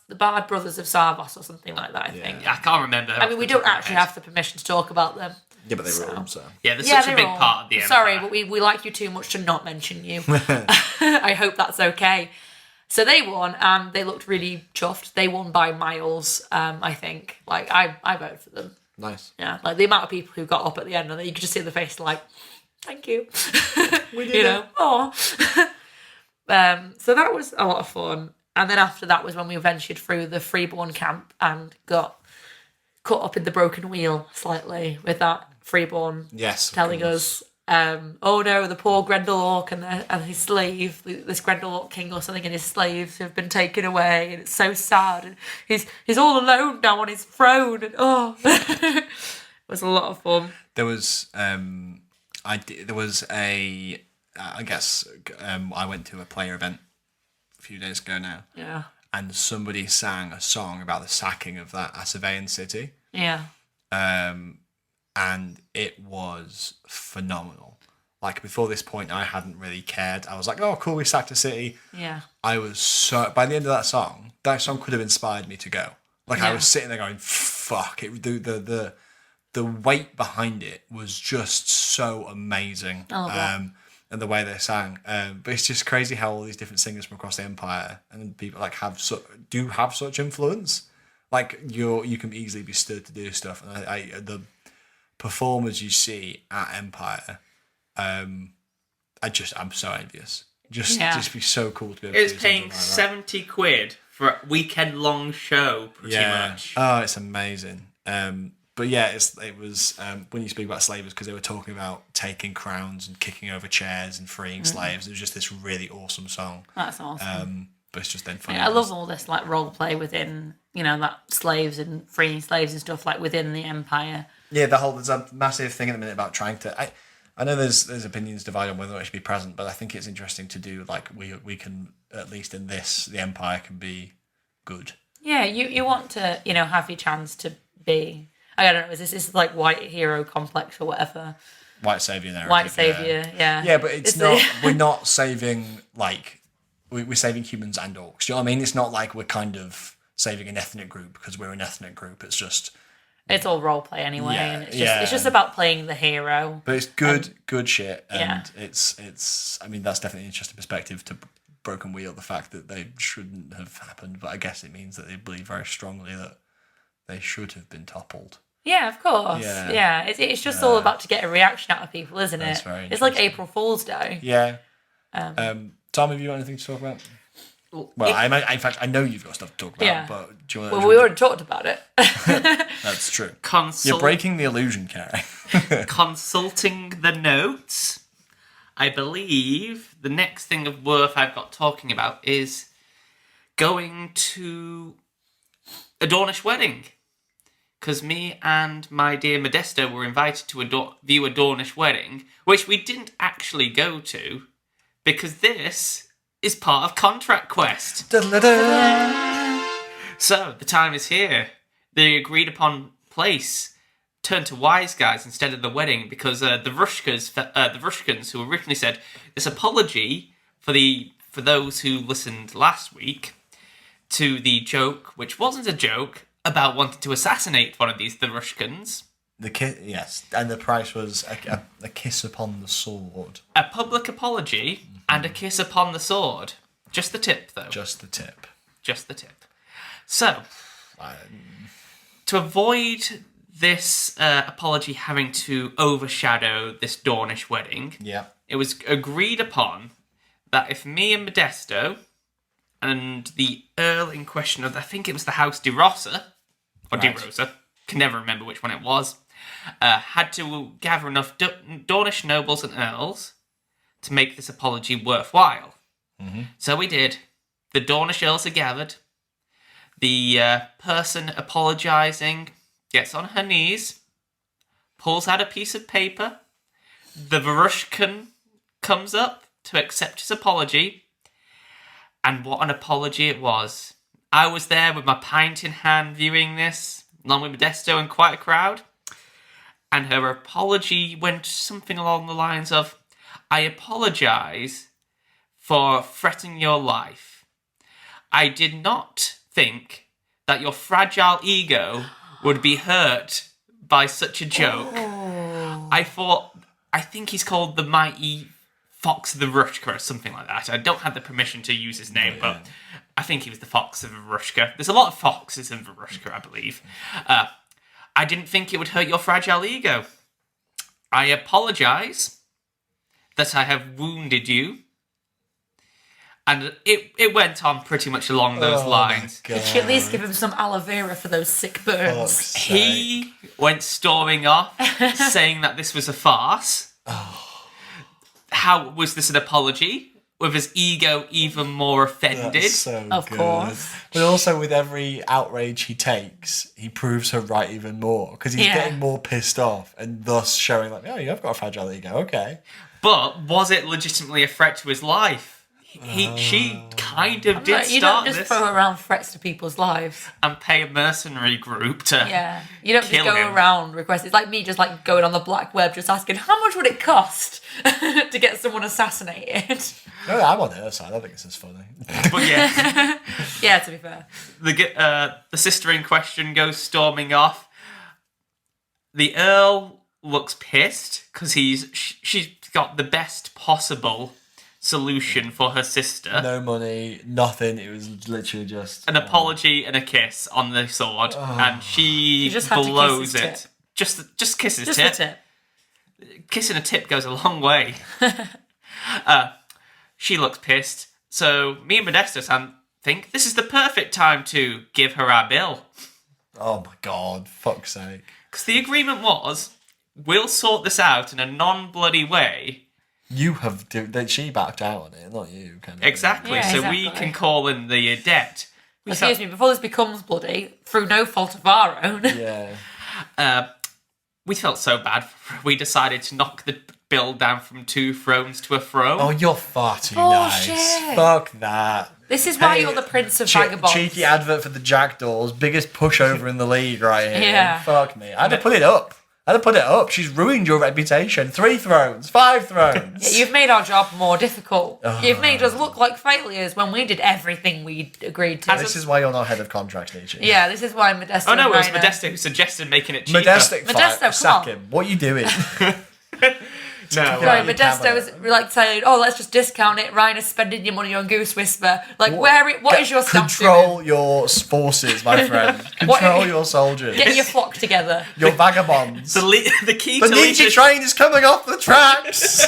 Speaker 3: the Bard Brothers of Sarvos or something like that. I think.
Speaker 2: I can't remember.
Speaker 3: I mean, we don't actually have the permission to talk about them.
Speaker 1: Yeah, but they rule, so.
Speaker 2: Yeah, they're such a big part of the Empire.
Speaker 3: Sorry, but we like you too much to not mention you. I hope that's okay. So they won, and they looked really chuffed. They won by miles, I think. Like, I voted for them.
Speaker 1: Nice.
Speaker 3: Yeah, like the amount of people who got up at the end, and you could just see the face like, thank you.
Speaker 1: We did it.
Speaker 3: Oh. So that was a lot of fun. And then after that was when we ventured through the freeborn camp and got caught up in the broken wheel slightly with that freeborn telling us, oh no, the poor Grendel Orc and his slave, this Grendel Orc king or something, and his slaves have been taken away, and it's so sad. And he's all alone now on his throne, and it was a lot of fun.
Speaker 1: There was I went to a player event a few days ago now.
Speaker 3: Yeah.
Speaker 1: And somebody sang a song about the sacking of that Assassinated city.
Speaker 3: Yeah.
Speaker 1: And it was phenomenal. Like, before this point, I hadn't really cared. I was like, oh, cool, we sacked a city.
Speaker 3: Yeah.
Speaker 1: I was so... By the end of that song could have inspired me to go. Like, I was sitting there going, fuck. The weight behind it was just so amazing.
Speaker 3: I love that.
Speaker 1: And the way they sang. But it's just crazy how all these different singers from across the Empire and people like have such influence. Like, you can easily be stirred to do stuff. And the performers you see at Empire, I'm so envious. Just be so cool to be able to do
Speaker 2: It's paying
Speaker 1: like
Speaker 2: £70 for a weekend-long show, pretty much.
Speaker 1: Oh, it's amazing. But yeah, it was when you speak about slavers, because they were talking about taking crowns and kicking over chairs and freeing slaves. It was just this really awesome song.
Speaker 3: That's awesome.
Speaker 1: But it's just then funny.
Speaker 3: Yeah, I love all this like role play within, that slaves and freeing slaves and stuff like within the Empire.
Speaker 1: Yeah, there's a massive thing at the minute about trying to. I know there's opinions divided on whether it should be present, but I think it's interesting to do like we can, at least in this, the Empire can be good.
Speaker 3: Yeah, you want to have your chance to be. I don't know. Is this like white hero complex or whatever?
Speaker 1: White savior narrative.
Speaker 3: White savior, yeah.
Speaker 1: Yeah, but it's not. We're not saving like we're saving humans and orcs. Do you know what I mean? It's not like we're kind of saving an ethnic group because we're an ethnic group. It's just.
Speaker 3: It's all role play anyway, and it's just about playing the hero.
Speaker 1: But it's good shit, and it's. I mean, that's definitely an interesting perspective to Broken Wheel. The fact that they shouldn't have happened, but I guess it means that they believe very strongly that they should have been toppled.
Speaker 3: Yeah, of course. Yeah. It's just all about to get a reaction out of people, isn't it? It's like April Fool's Day.
Speaker 1: Yeah. Tom, have you got anything to talk about? Well, in fact, I know you've got stuff to talk about, but do you want to...
Speaker 3: Well, we already talked about it.
Speaker 1: That's true. You're breaking the illusion, Carrie.
Speaker 2: Consulting the notes, I believe the next thing of worth I've got talking about is going to a Dornish wedding. Because me and my dear Modesto were invited to view a Dornish wedding, which we didn't actually go to, because this is part of Contract Quest. So, the time is here. The agreed upon place turned to wise guys instead of the wedding, because the Rushkans, who originally said this apology for those who listened last week to the joke, which wasn't a joke, about wanting to assassinate one of the Rushkans.
Speaker 1: Yes, and the price was a kiss upon the sword.
Speaker 2: A public apology and a kiss upon the sword. Just the tip, though.
Speaker 1: Just the tip.
Speaker 2: So, to avoid this apology having to overshadow this Dornish wedding, it was agreed upon that if me and Modesto and the Earl in question of, I think it was the House de Rossa, or de Rosa, can never remember which one it was, had to gather enough Dornish nobles and earls to make this apology worthwhile. Mm-hmm. So we did. The Dornish earls are gathered. The person apologising gets on her knees, pulls out a piece of paper. The Varushkan comes up to accept his apology. And what an apology it was. I was there with my pint in hand viewing this, along with Modesto and quite a crowd. And her apology went something along the lines of, I apologise for threatening your life. I did not think that your fragile ego would be hurt by such a joke. I think he's called the Mighty Fox of the Rushka or something like that. I don't have the permission to use his name, but I think he was the Fox of Varushka. There's a lot of foxes in Varushka, I believe. I didn't think it would hurt your fragile ego. I apologise that I have wounded you. And it went on pretty much along those lines.
Speaker 3: Could she at least give him some aloe vera for those sick burns?
Speaker 2: He went storming off, saying that this was a farce. How was this an apology? With his ego even more offended.
Speaker 1: That's so
Speaker 3: of course.
Speaker 1: But also with every outrage he takes, he proves her right even more. Because he's getting more pissed off and thus showing like, oh, you have got a fragile ego, okay.
Speaker 2: But was it legitimately a threat to his life? She kind of did start this.
Speaker 3: You don't just throw around threats to people's lives.
Speaker 2: And pay a mercenary group to
Speaker 3: you don't just go around requesting. It's like me just like going on the black web just asking, how much would it cost to get someone assassinated?
Speaker 1: No, I'm on her side. I think this is funny.
Speaker 2: But yeah.
Speaker 3: Yeah, to be fair.
Speaker 2: The sister in question goes storming off. The Earl looks pissed because she's got the best possible solution for her sister.
Speaker 1: No money, nothing. It was literally just
Speaker 2: an apology and a kiss on the sword, and she just blows it. Just kiss his tip.
Speaker 3: The tip.
Speaker 2: Kissing a tip goes a long way. She looks pissed, so me and Modesto think this is the perfect time to give her our bill.
Speaker 1: Oh my god, fuck's sake.
Speaker 2: Because the agreement was, we'll sort this out in a non-bloody way.
Speaker 1: You have... She backed out on it, not you. Kind of
Speaker 2: exactly,
Speaker 3: yeah,
Speaker 2: so we can call in the debt.
Speaker 3: Excuse me, before this becomes bloody, through no fault of our own.
Speaker 1: Yeah.
Speaker 2: We felt so bad, we decided to knock the bill down from 2 thrones to a throne.
Speaker 1: Oh, you're far too nice. Fuck that.
Speaker 3: This is why you're the Prince of Vagabonds.
Speaker 1: Cheeky advert for the Jackdaws. Biggest pushover in the league right here.
Speaker 3: Yeah.
Speaker 1: Fuck me. I had to put it up. She's ruined your reputation. 3 thrones. 5 thrones.
Speaker 3: Yeah, you've made our job more difficult. You've made us look like failures when we did everything we agreed to.
Speaker 1: This is why you're not head of contracts, Nietzsche.
Speaker 3: Yeah, this is why Modesto...
Speaker 2: Oh no, it was Modesto who suggested making it cheaper.
Speaker 1: Modesto, sack him. What are you doing?
Speaker 2: No,
Speaker 3: right, Modesto was like saying, "Oh, let's just discount it." Ryan is spending your money on Goose Whisper. Like, what is your staff
Speaker 1: Control
Speaker 3: doing?
Speaker 1: your forces, my friend. Control your soldiers.
Speaker 3: Get your flock together.
Speaker 1: Your vagabonds.
Speaker 2: The key
Speaker 1: the
Speaker 2: to
Speaker 1: Nietzsche train is coming off the tracks.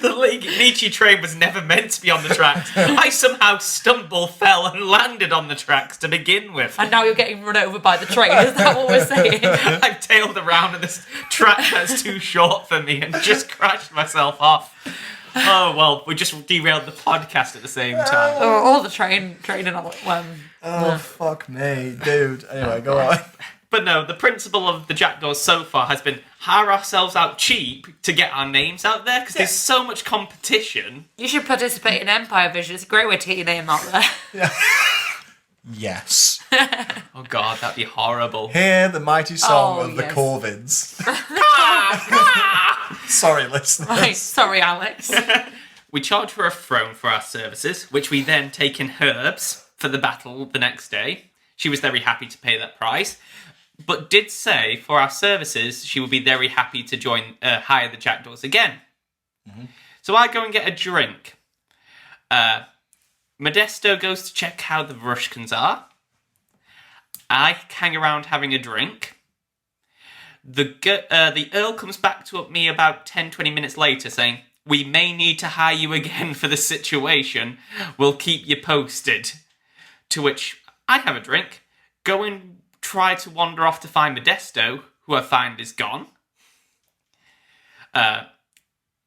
Speaker 2: The Nietzsche train was never meant to be on the tracks. I somehow stumbled, fell, and landed on the tracks to begin with.
Speaker 3: And now you're getting run over by the train. Is that what we're saying?
Speaker 2: I've tailed around on this track that's too short for me and just crashed myself off. Oh well, we just derailed the podcast at the same time.
Speaker 3: Or the training on
Speaker 1: fuck me, dude. Anyway, go on.
Speaker 2: But no, the principle of the Jackdaws so far has been hire ourselves out cheap to get our names out there because there's so much competition.
Speaker 3: You should participate in Empire Vision. It's a great way to get your name out there.
Speaker 1: Yeah. Yes.
Speaker 2: Oh god, that'd be horrible.
Speaker 1: Hear the mighty song of the Corvids. Sorry, listeners.
Speaker 3: Right, sorry, Alex.
Speaker 2: We charge for a throne for our services, which we then take in herbs for the battle the next day. She was very happy to pay that price, but did say for our services she would be very happy to hire the Jackdaws again. Mm-hmm. So I go and get a drink. Modesto goes to check how the Varushkans are. I hang around having a drink. The Earl comes back to me about 10-20 minutes later saying, "We may need to hire you again for the situation. We'll keep you posted." To which I have a drink, go and try to wander off to find Modesto, who I find is gone.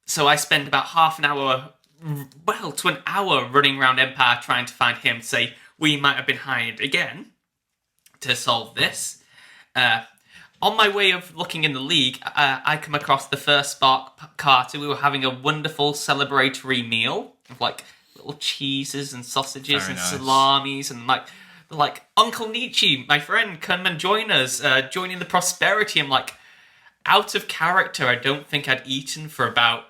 Speaker 2: So I spend about half an hour, to an hour running around Empire trying to find him, say, we might have been hired again to solve this. On my way of looking in the league, I come across the first Spark Carter. We were having a wonderful celebratory meal of like little cheeses and sausages salamis and like Uncle Nietzsche, my friend, come and join us, joining the prosperity. I'm like, out of character. I don't think I'd eaten for about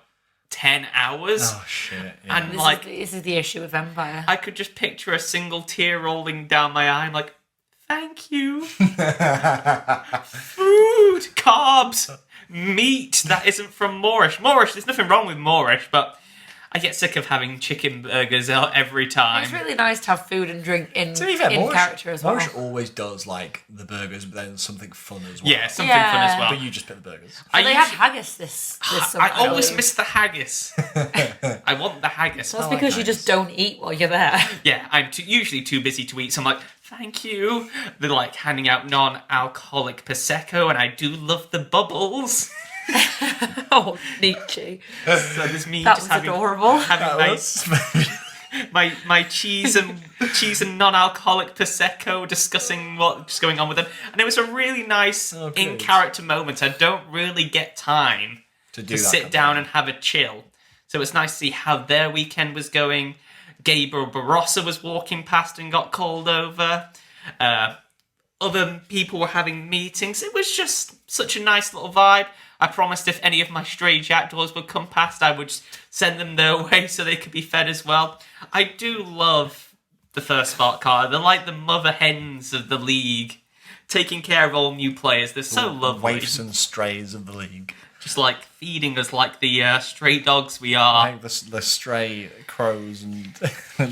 Speaker 2: 10 hours.
Speaker 1: Oh shit! Yeah.
Speaker 2: And
Speaker 3: this is the issue with Empire.
Speaker 2: I could just picture a single tear rolling down my eye. I'm like, thank you. Food, carbs, meat that isn't from Moorish. There's nothing wrong with Moorish, but I get sick of having chicken burgers out every time.
Speaker 3: It's really nice to have food and drink in character as well.
Speaker 1: Moorish always does like the burgers, but then something fun as well.
Speaker 2: Yeah, something fun as well.
Speaker 1: But you just pick the burgers.
Speaker 3: They had haggis this summer.
Speaker 2: I always miss the haggis. I want the haggis.
Speaker 3: That's because you just don't eat while you're there.
Speaker 2: Yeah, I'm usually too busy to eat, so I'm like, thank you. They're like handing out non-alcoholic Prosecco, and I do love the bubbles.
Speaker 3: Oh, Nietzsche.
Speaker 2: So there's me
Speaker 3: That
Speaker 2: just
Speaker 3: was adorable.
Speaker 2: My cheese and non-alcoholic Prosecco, discussing what's going on with them, and it was a really nice in-character moment. I don't really get time to sit down and have a chill, so it's nice to see how their weekend was going. Gabriel Barossa was walking past and got called over. Other people were having meetings. It was just such a nice little vibe. I promised if any of my stray jackdaws would come past, I would send them their way so they could be fed as well. I do love the first Spark card. They're like the mother hens of the league, taking care of all new players. They're so lovely.
Speaker 1: Waifs and strays of the league.
Speaker 2: Just like feeding us like the stray dogs we are.
Speaker 1: Like the stray crows and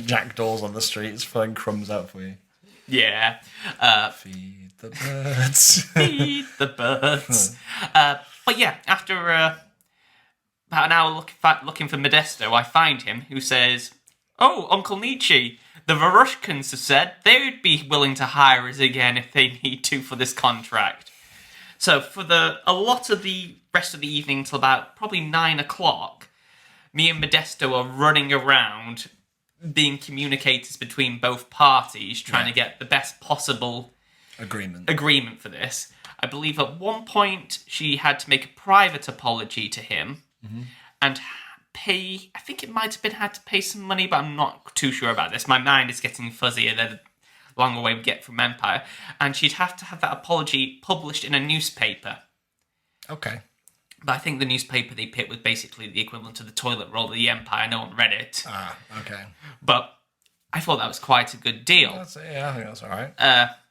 Speaker 1: jackdaws on the streets throwing crumbs out for you.
Speaker 2: Yeah.
Speaker 1: Feed the birds.
Speaker 2: Feed the birds. But yeah, after about an hour looking for Modesto, I find him, who says, "Oh, Uncle Nietzsche, the Varushkins have said they would be willing to hire us again if they need to for this contract." So for a lot of the rest of the evening till about probably 9 o'clock, me and Modesto are running around being communicators between both parties, trying to get the best possible agreement for this. I believe at one point she had to make a private apology to him and pay, I think it might have been had to pay some money, but I'm not too sure about this. My mind is getting fuzzier the longer way we get from Empire. And she'd have to have that apology published in a newspaper.
Speaker 1: Okay.
Speaker 2: But I think the newspaper they picked was basically the equivalent of the toilet roll of the Empire. No one read it.
Speaker 1: Ah, okay.
Speaker 2: But I thought that was quite a good deal.
Speaker 1: I think that's all right.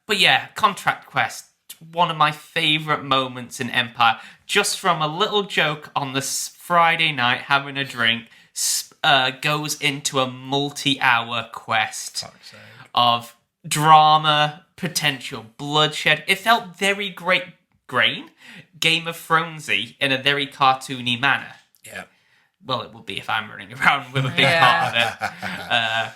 Speaker 2: But yeah, Contract Quest, one of my favourite moments in Empire. Just from a little joke on this Friday night, having a drink, goes into a multi-hour quest of drama, potential bloodshed. It felt very grain, Game of Thronesy in a very cartoony manner.
Speaker 1: Yeah.
Speaker 2: Well, it would be if I'm running around with a big part of it.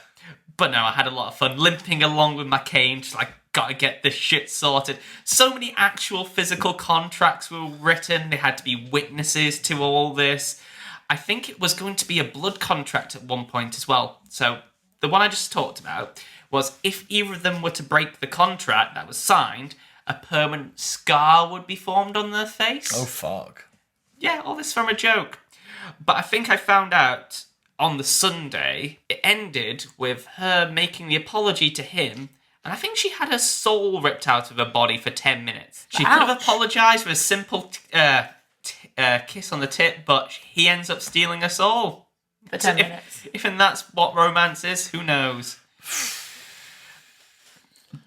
Speaker 2: But no, I had a lot of fun limping along with my cane, just like, gotta get this shit sorted. So many actual physical contracts were written. They had to be witnesses to all this. I think it was going to be a blood contract at one point as well. So the one I just talked about was if either of them were to break the contract that was signed, a permanent scar would be formed on their face.
Speaker 1: Oh, fuck.
Speaker 2: Yeah, all this from a joke. But I think I found out on the Sunday, it ended with her making the apology to him, and I think she had her soul ripped out of her body for 10 minutes. She could have apologised for a simple kiss on the tip, but he ends up stealing her soul.
Speaker 3: For 10 minutes.
Speaker 2: If that's what romance is, who knows?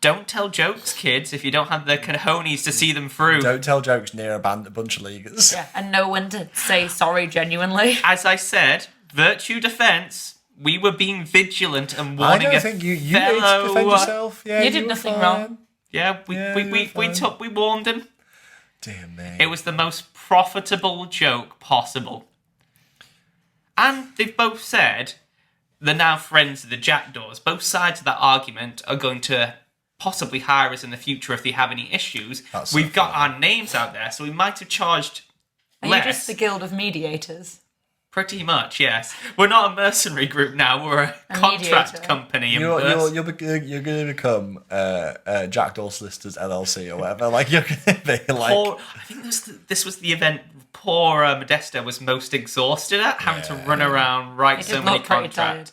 Speaker 2: Don't tell jokes, kids, if you don't have the cojones to see them through.
Speaker 1: Don't tell jokes near a bunch of leaguers.
Speaker 3: Yeah, and know when to say sorry genuinely.
Speaker 2: As I said, virtue defence, we were being vigilant and warning
Speaker 1: I don't think you need to defend yourself. Yeah,
Speaker 3: you did nothing wrong.
Speaker 2: Yeah, we warned him.
Speaker 1: Dear me.
Speaker 2: It was the most profitable joke possible. And they've both said they're now friends of the Jackdaws. Both sides of that argument are going to possibly hire us in the future if they have any issues. We've got our names out there, so we might have charged less.
Speaker 3: Are you just the Guild of Mediators?
Speaker 2: Pretty much, yes. We're not a mercenary group now. We're a contract
Speaker 3: mediator.
Speaker 2: Company.
Speaker 1: You're going to become Jackdaw Solicitors LLC or whatever. Like you're going to be like.
Speaker 2: I think this was the event. Poor Modesto was most exhausted at having to run around write so many contracts.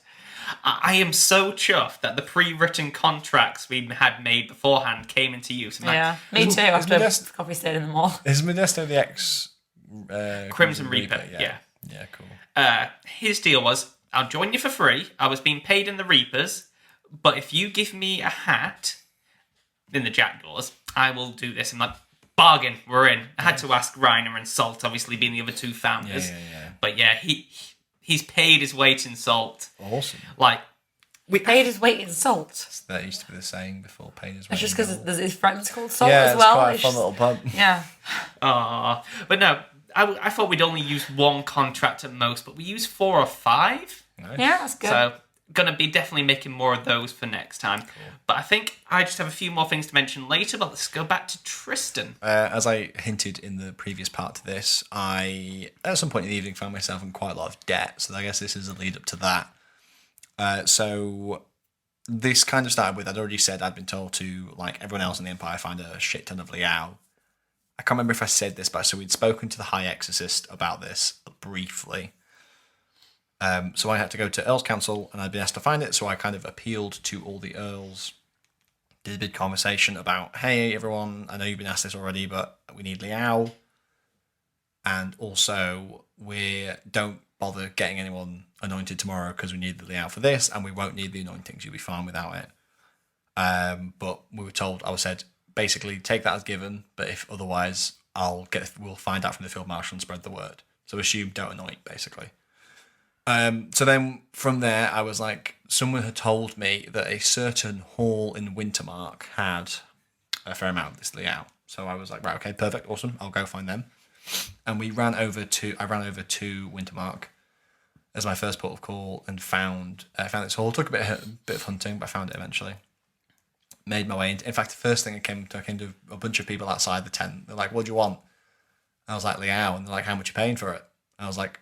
Speaker 2: I am so chuffed that the pre-written contracts we had made beforehand came into use.
Speaker 3: Me too. After coffee stayed in the mall.
Speaker 1: Is Modesto the ex
Speaker 2: Crimson Reaper? Yeah.
Speaker 1: Yeah, cool.
Speaker 2: His deal was, I'll join you for free. I was being paid in the Reapers, but if you give me a hat in the Jackdaws, I will do this. I'm like, bargain, we're in. I had to ask Reiner and Salt, obviously being the other two founders.
Speaker 1: Yeah.
Speaker 2: But yeah, he's paid his weight in salt.
Speaker 1: Awesome.
Speaker 2: Like,
Speaker 3: we paid his weight in salt.
Speaker 1: That used to be the saying before, paid his weight.
Speaker 3: It's just
Speaker 1: because
Speaker 3: there's his friends called Salt as well.
Speaker 1: Yeah, it's quite a fun little pun.
Speaker 3: Yeah.
Speaker 2: But no, I thought we'd only use one contract at most, but we use 4 or 5.
Speaker 1: Nice.
Speaker 3: Yeah, that's good.
Speaker 2: So, gonna be definitely making more of those for next time. Cool. But I think I just have a few more things to mention later, but let's go back to Tristan.
Speaker 1: As I hinted in the previous part to this, I, at some point in the evening, found myself in quite a lot of debt, so I guess this is a lead up to that. So this kind of started with, I'd already said I'd been told to, like everyone else in the Empire, find a shit ton of Liao. I can't remember if I said this, but so we'd spoken to the High Exorcist about this briefly. So I had to go to Earl's Council, and I'd been asked to find it, so I kind of appealed to all the Earls, did a big conversation about, hey, everyone, I know you've been asked this already, but we need Liao, and also we don't bother getting anyone anointed tomorrow because we need the Liao for this, and we won't need the anointings, you'll be fine without it. But we were told, I was said, basically take that as given, but if otherwise, we'll find out from the Field Marshal and spread the word. So assume don't anoint, basically. So then from there, I was like, someone had told me that a certain hall in Wintermark had a fair amount of this Liao. So I was like, right, okay, perfect, awesome, I'll go find them. And I ran over to Wintermark as my first port of call and found this hall. Took a bit of hunting, but I found it eventually. Made my way in fact, the first thing I came to a bunch of people outside the tent. They're like, what do you want? And I was like, Liao. And they're like, how much are you paying for it? And I was like,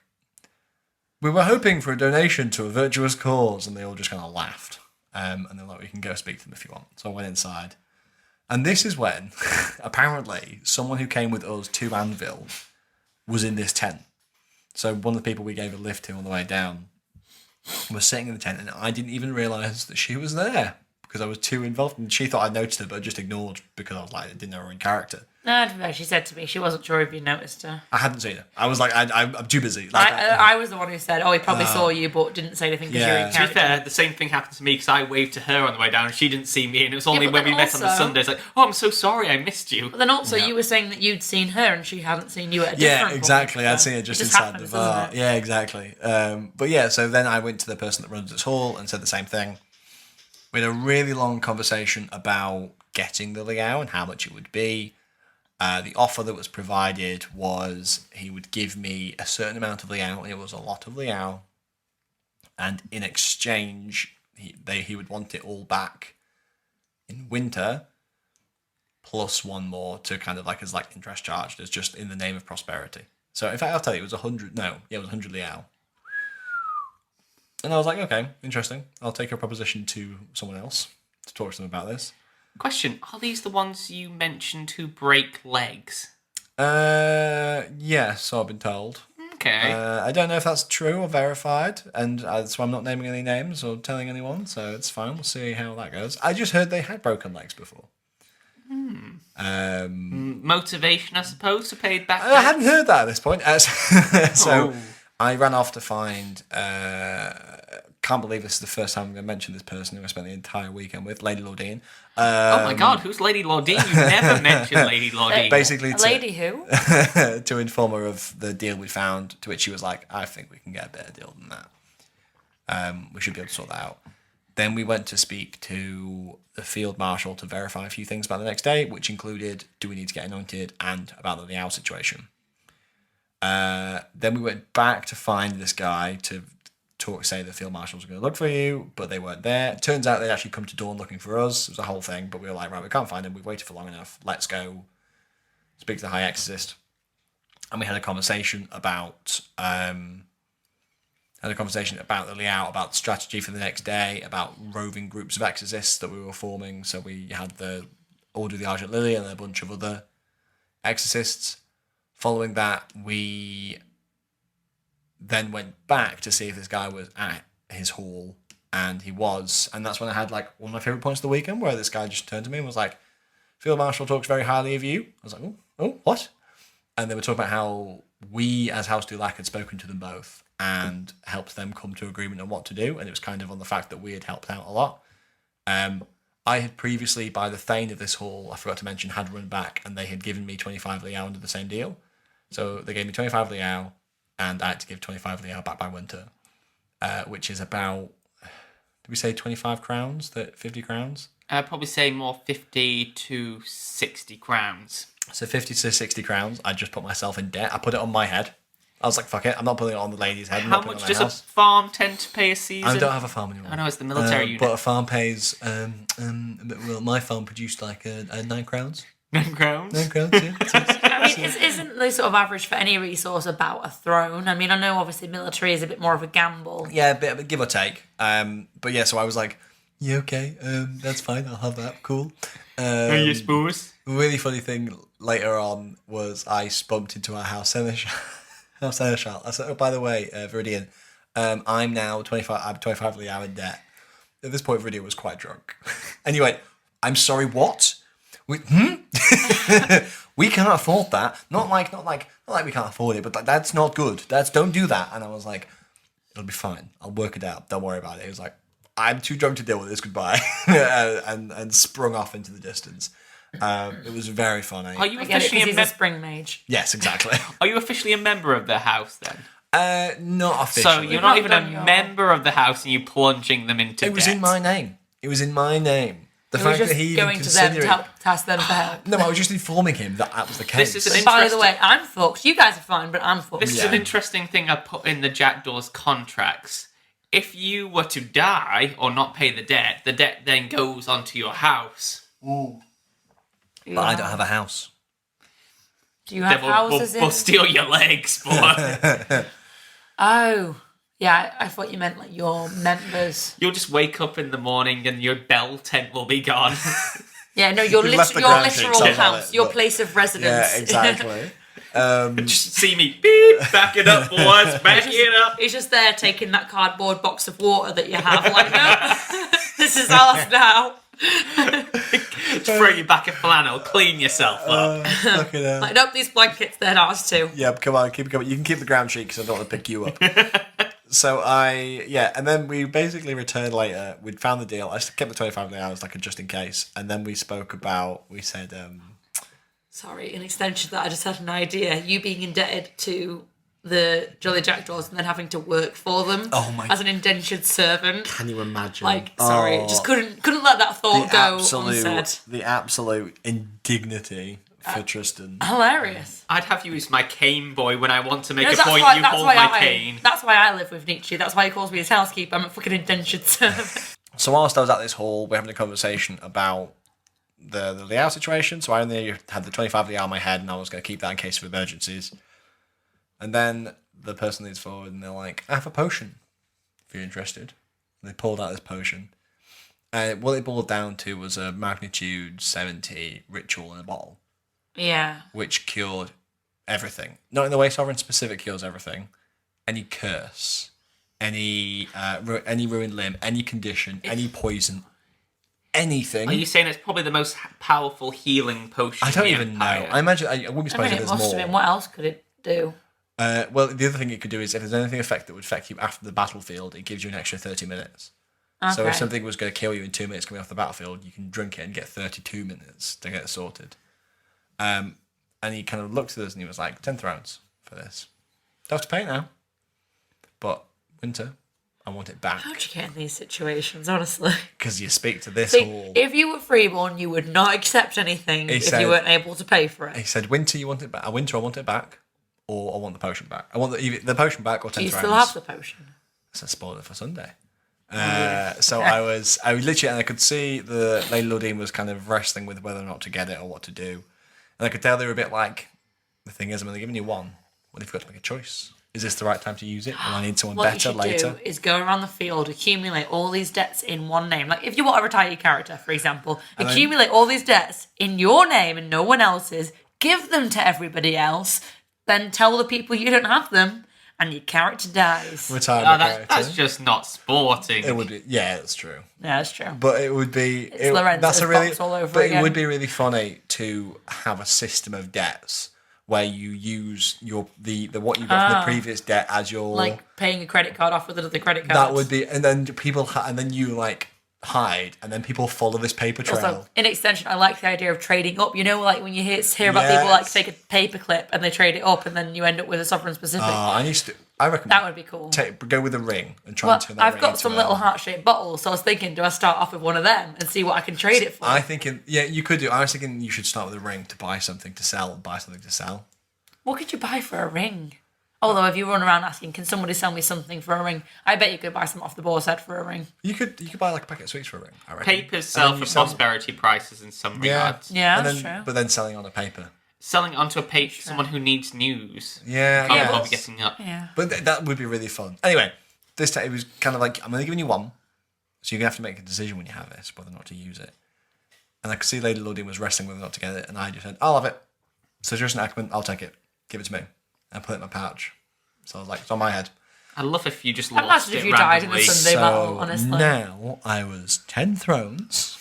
Speaker 1: we were hoping for a donation to a virtuous cause, and they all just kind of laughed. And they're like, we can go speak to them if you want. So I went inside. And this is when, apparently, someone who came with us to Anvil was in this tent. So one of the people we gave a lift to on the way down was sitting in the tent, and I didn't even realise that she was there because I was too involved. And she thought I noticed her, but I just ignored because I was like, I didn't know her in character.
Speaker 3: No, she said to me she wasn't sure if you noticed her.
Speaker 1: I hadn't seen her. I was like, I'm too busy.
Speaker 3: I was the one who said, he probably saw you, but didn't say anything because you were in character.
Speaker 2: To be fair, the same thing happened to me because I waved to her on the way down and she didn't see me, and it was only when we met on the Sunday. It's like, I'm so sorry, I missed you.
Speaker 3: But then also, you were saying that you'd seen her and she hadn't seen you at a different
Speaker 1: point. Exactly. I'd seen her just inside the bar. Yeah, exactly. But yeah, so then I went to the person that runs this hall and said the same thing. We had a really long conversation about getting the Liao and how much it would be. The offer that was provided was he would give me a certain amount of Liao, and it was a lot of Liao. And in exchange, he would want it all back in winter, plus one more to kind of like as like interest charged, as just in the name of prosperity. So in fact, I'll tell you, it was 100. No, yeah, it was 100 Liao. And I was like, okay, interesting. I'll take your proposition to someone else to talk to them about this.
Speaker 2: Question, are these the ones you mentioned who break legs?
Speaker 1: Yes, so I've been told.
Speaker 2: Okay.
Speaker 1: I don't know if that's true or verified, and that's why I'm not naming any names or telling anyone, so it's fine. We'll see how that goes. I just heard they had broken legs before.
Speaker 2: Motivation, I suppose, to pay back.
Speaker 1: I hadn't heard that at this point. So I ran off to find... can't believe this is the first time I'm going to mention this person who I spent the entire weekend with, Lady Lordine.
Speaker 2: Oh my God, who's Lady Lordine? You've never mentioned Lady Lordine.
Speaker 1: Basically,
Speaker 3: lady who?
Speaker 1: To inform her of the deal we found, to which she was like, I think we can get a better deal than that. We should be able to sort that out. Then we went to speak to the Field Marshal to verify a few things about the next day, which included, do we need to get anointed, and about the Liao situation. Then we went back to find this guy to say the Field Marshals were going to look for you, but they weren't there. It turns out they'd actually come to Dawn looking for us. It was a whole thing, but we were like, right, we can't find him. We've waited for long enough. Let's go speak to the High Exorcist. And we had a conversation about the Liao, about the strategy for the next day, about roving groups of exorcists that we were forming. So we had the Order of the Argent Lily and a bunch of other exorcists. Following that, we then went back to see if this guy was at his hall, and he was. And that's when I had like one of my favourite points of the weekend, where this guy just turned to me and was like, Field Marshal talks very highly of you. I was like, oh, what? And they were talking about how we as House Dulac had spoken to them both and helped them come to agreement on what to do, and it was kind of on the fact that we had helped out a lot. I had previously, by the Thane of this hall, I forgot to mention, had run back, and they had given me 25 Liao under the same deal. So they gave me 25 Liao, and I had to give 25 of the hour back by winter, which is about, did we say 25 crowns? 50 crowns?
Speaker 2: I'd probably say more 50 to 60 crowns.
Speaker 1: So 50 to 60 crowns. I just put myself in debt. I put it on my head. I was like, fuck it. I'm not putting it on the lady's head.
Speaker 2: How much does a farm tend to pay a season?
Speaker 1: I don't have a farm anymore.
Speaker 2: I know, it's the military unit.
Speaker 1: But a farm pays, well, my farm produced like 9 crowns.
Speaker 2: 9 crowns?
Speaker 1: 9 crowns, yeah.
Speaker 3: I mean, isn't the sort of average for any resource about a throne? I mean, I know obviously military is a bit more of a gamble.
Speaker 1: Yeah, a bit give or take. But yeah, so I was like, yeah, okay, that's fine. I'll have that. Cool.
Speaker 2: I suppose.
Speaker 1: Really funny thing later on was I bumped into our house seneschal. I said, oh, by the way, Viridian, I'm now 25. I'm 25 of the hour in debt. At this point, Viridian was quite drunk. And he went, I'm sorry, what? We can't afford that. Not like we can't afford it, but that's not good. Don't do that. And I was like, it'll be fine. I'll work it out. Don't worry about it. He was like, I'm too drunk to deal with this. Goodbye. and sprung off into the distance. It was very funny.
Speaker 3: Are you officially a spring mage?
Speaker 1: Yes, exactly.
Speaker 2: Are you officially a member of the house then?
Speaker 1: Not officially.
Speaker 2: So you're not even a member of the house, and you plunging them into debt.
Speaker 1: It was in my name. The fact
Speaker 3: that
Speaker 1: he even
Speaker 3: going to them to ask them for help.
Speaker 1: No, I was just informing him that was the case.
Speaker 2: This is
Speaker 3: By the way, I'm fucked. You guys are fine, but I'm fucked.
Speaker 2: This is an interesting thing I put in the Jackdaws contracts. If you were to die or not pay the debt then goes onto your house.
Speaker 1: Ooh. But I don't have a house.
Speaker 3: Do you have houses
Speaker 2: we'll steal your legs, boy.
Speaker 3: Oh. Yeah, I thought you meant like your members.
Speaker 2: You'll just wake up in the morning and your bell tent will be gone.
Speaker 3: Yeah, no, your literal house, your place of residence.
Speaker 1: Yeah, exactly.
Speaker 2: Just see me, beep, back it up, boys, back it up.
Speaker 3: He's just there taking that cardboard box of water that you have, like, no, this is ours now.
Speaker 2: Throw you back a flannel, clean yourself up.
Speaker 3: Like, nope, these blankets, they're ours too.
Speaker 1: Yep, come on, keep it coming. You can keep the ground sheet because I don't want to pick you up. So and then we basically returned later. We'd found the deal. I kept the 25 hours like a just in case. And then we said...
Speaker 3: Sorry, an extension that I just had an idea. You being indebted to the Jolly Jackdaws and then having to work for them as an indentured servant.
Speaker 1: Can you imagine?
Speaker 3: Like, sorry, just couldn't let that thought go unsaid.
Speaker 1: The absolute indignity for Tristan.
Speaker 3: Hilarious.
Speaker 2: I'd have you as my cane boy when I want to make a point. You hold my cane.
Speaker 3: That's why I live with Nietzsche. That's why he calls me his housekeeper. I'm a fucking indentured servant.
Speaker 1: So whilst I was at this hall, we're having a conversation about the Liao situation. So I only had the 25 Liao in my head, and I was going to keep that in case of emergencies. And then the person leads forward, and they're like, I have a potion, if you're interested. And they pulled out this potion. And what it boiled down to was a magnitude 70 ritual in a bottle.
Speaker 3: Yeah.
Speaker 1: Which cured everything. Not in the way Sovereign specific cures everything. Any curse, any ruined limb, any condition, any poison, anything.
Speaker 2: Are you saying it's probably the most powerful healing potion?
Speaker 1: I don't even know. I imagine I wouldn't be surprised if there's more.
Speaker 3: It must have been. What else could it do?
Speaker 1: Well, the other thing it could do is if there's anything that would affect you after the battlefield, it gives you an extra 30 minutes. Okay. So if something was going to kill you in 2 minutes coming off the battlefield, you can drink it and get 32 minutes to get it sorted. And he kind of looked at us and he was like, 10 thrones for this. Don't have to pay it now. But winter, I want it back.
Speaker 3: How'd you get in these situations, honestly?
Speaker 1: Because you speak to this hall.
Speaker 3: If you were freeborn, you would not accept anything if you weren't able to pay for it.
Speaker 1: He said, winter, you want it back? Winter, I want it back. Or I want the potion back. I want the potion back or 10 thrones.
Speaker 3: Do you still have the potion?
Speaker 1: That's a spoiler for Sunday. So I literally, and I could see the Lady Lordine was kind of wrestling with whether or not to get it or what to do. And I could tell they were a bit like, the thing is, I'm only giving you one. What if you've got to make a choice? Is this the right time to use it? And I need someone better later. What you should
Speaker 3: do is go around the field, accumulate all these debts in one name. Like, if you want to retire your character, for example, accumulate all these debts in your name and no one else's, give them to everybody else, then tell the people you don't have them, and your character dies.
Speaker 2: That's just not sporting.
Speaker 1: It would be, yeah, that's true.
Speaker 3: Yeah, that's true.
Speaker 1: But it would be...
Speaker 3: Lorenzo's box all over again.
Speaker 1: It would be really funny to have a system of debts where you use what you got from the previous debt as your...
Speaker 3: Like paying a credit card off with another credit card.
Speaker 1: That would be... And then people... and then you, like, hide, and then people follow this paper trail.
Speaker 3: Also, in extension, I like the idea of trading up. You know, like when you hear about people like take a paper clip and they trade it up, and then you end up with a Sovereign specific.
Speaker 1: I reckon
Speaker 3: that would be cool.
Speaker 1: Go with a ring and try and turn that ring
Speaker 3: I've got some little heart-shaped bottles, so I was thinking, do I start off with one of them and see what I can trade it for?
Speaker 1: You could do. I was thinking you should start with a ring to buy something to sell and buy something to sell.
Speaker 3: What could you buy for a ring? Although if you run around asking, can somebody sell me something for a ring? I bet you could buy some off the boar's head for a ring.
Speaker 1: You could buy like a packet of sweets for a ring, I reckon.
Speaker 2: Papers sell for prosperity prices in some regards.
Speaker 3: Yeah, that's true.
Speaker 1: But then selling on a paper.
Speaker 2: Selling onto a page to someone who needs news.
Speaker 1: Yeah.
Speaker 2: Can't bother getting up.
Speaker 3: Yeah.
Speaker 1: But that would be really fun. Anyway, this time it was kind of like, I'm only giving you one, so you're going to have to make a decision when you have this, whether or not to use it. And I could see Lady Lothian was wrestling whether or not to get it, and I just said, I'll have it. So just an Ackerman, I'll take it. Give it to me. And put it in my pouch. So I was like, it's on my head.
Speaker 2: I'd love if you just
Speaker 3: lost it if you died in the Sunday battle, honestly.
Speaker 1: Now I was 10 thrones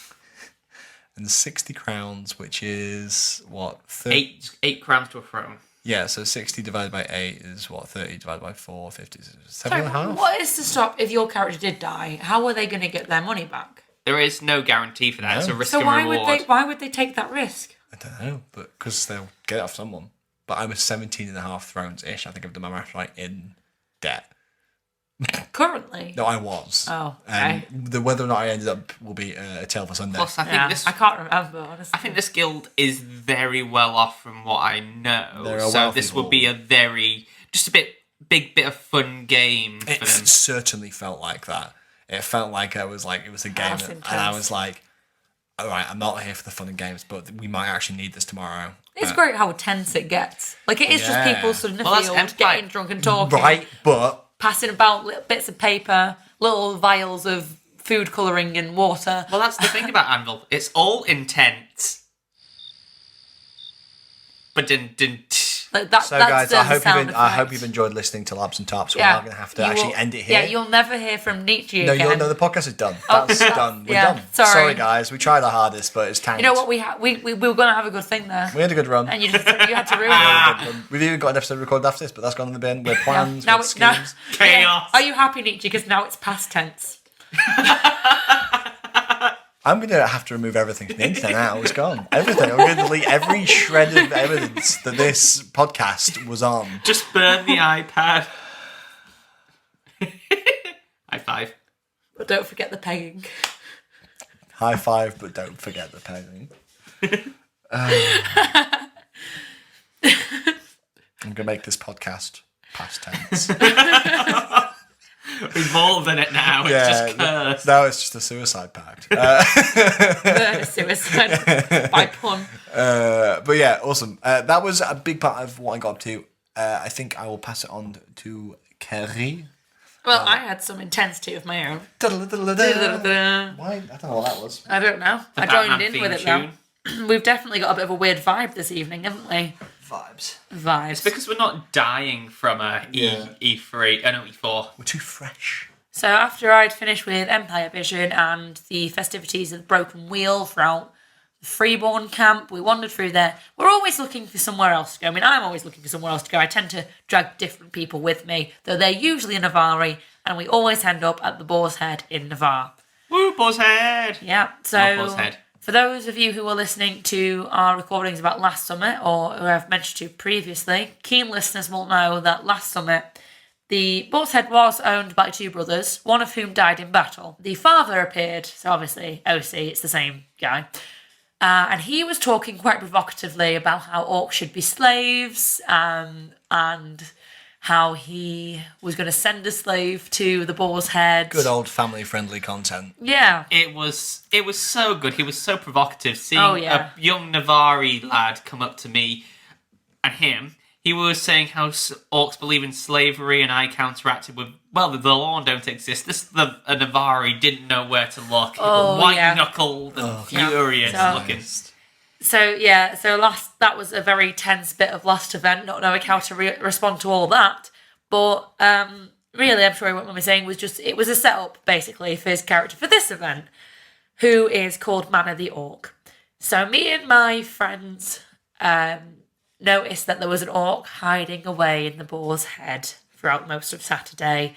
Speaker 1: and 60 crowns, which is what?
Speaker 2: 8 crowns to a throne.
Speaker 1: Yeah, so 60 divided by 8 is what? 30 divided by 4, 50 is 7.5.
Speaker 3: What is to stop if your character did die? How are they going to get their money back?
Speaker 2: There is no guarantee for that. No. It's a risk and
Speaker 3: reward. Why would they take that risk?
Speaker 1: I don't know, but because they'll get it off someone. But I was 17.5 thrones-ish, I think I've done my math right, in debt.
Speaker 3: Currently?
Speaker 1: No, I was.
Speaker 3: Oh, okay.
Speaker 1: Whether or not I ended up will be a tale for Sunday.
Speaker 2: Plus, I think
Speaker 3: I can't remember, honestly.
Speaker 2: I think this guild is very well off from what I know. So this would be just a big bit of fun game for them.
Speaker 1: It certainly felt like that. It felt like it was a game, and I was like, all right, I'm not here for the fun and games, but we might actually need this tomorrow.
Speaker 3: It's great how tense it gets. Like, it is just people stood in the field, getting drunk and talking.
Speaker 1: Right, but...
Speaker 3: Passing about little bits of paper, little vials of food colouring and water.
Speaker 2: Well, that's the thing about Anvil. It's all intense. But
Speaker 3: like that,
Speaker 1: so guys, I hope you've enjoyed listening to Labs and Tops. We're now going to have to actually end it here.
Speaker 3: Yeah, you'll never hear from Nietzsche again.
Speaker 1: No, the podcast is done. That's done. We're done.
Speaker 3: Sorry
Speaker 1: guys, we tried our hardest, but it's tanked.
Speaker 3: You know what? We were going to have a good thing there.
Speaker 1: We had a good run.
Speaker 3: And you had to ruin it.
Speaker 1: We've even got an episode recorded after this, but that's gone in the bin. We're plans, we're schemes.
Speaker 2: Chaos. Yeah.
Speaker 3: Are you happy, Nietzsche? Because now it's past tense.
Speaker 1: I'm going to have to remove everything from the internet now. It's gone. Everything. I'm going to delete every shred of evidence that this podcast was on.
Speaker 2: Just burn the iPad. High five.
Speaker 3: But don't forget the pegging.
Speaker 1: High five, but don't forget the pegging. I'm going to make this podcast past tense.
Speaker 2: Involved in it now. It's just cursed.
Speaker 1: Now it's just a suicide pact.
Speaker 3: Suicide by pun.
Speaker 1: But yeah, awesome. That was a big part of what I got up to. I think I will pass it on to Kerry.
Speaker 3: Well, I had some intensity of my own.
Speaker 1: Why? I don't know what that was.
Speaker 3: I don't know. I joined in with it though. We've definitely got a bit of a weird vibe this evening, haven't we?
Speaker 1: Vibes.
Speaker 2: It's because we're not dying from E3. No, E4.
Speaker 1: We're too fresh.
Speaker 3: So after I'd finished with Empire Vision and the festivities of the Broken Wheel throughout the Freeborn camp, we wandered through there. We're always looking for somewhere else to go. I mean, I'm always looking for somewhere else to go. I tend to drag different people with me, though they're usually in Navarre, and we always end up at the Boar's Head in Navarre.
Speaker 2: Woo, Boar's Head!
Speaker 3: Yeah, so for those of you who are listening to our recordings about last summit, or who I've mentioned to previously, keen listeners will know that last summit, the Boar's Head was owned by 2 brothers, one of whom died in battle. The father appeared, so obviously OC, it's the same guy, and he was talking quite provocatively about how orcs should be slaves, and how he was going to send a slave to the Boar's Head.
Speaker 1: Good old family-friendly content.
Speaker 3: Yeah.
Speaker 2: It was so good. He was so provocative. Seeing a young Navarre lad come up to me and him, he was saying how orcs believe in slavery, and I counteracted with, well, the law don't exist. A Navarre didn't know where to look. White-knuckled and furious looking.
Speaker 3: So that was a very tense bit of last event, not knowing how to respond to all that. But really, I'm sure what I'm saying was just, it was a setup, basically, for his character for this event, who is called Manor the Orc. So me and my friends noticed that there was an orc hiding away in the Boar's Head throughout most of Saturday.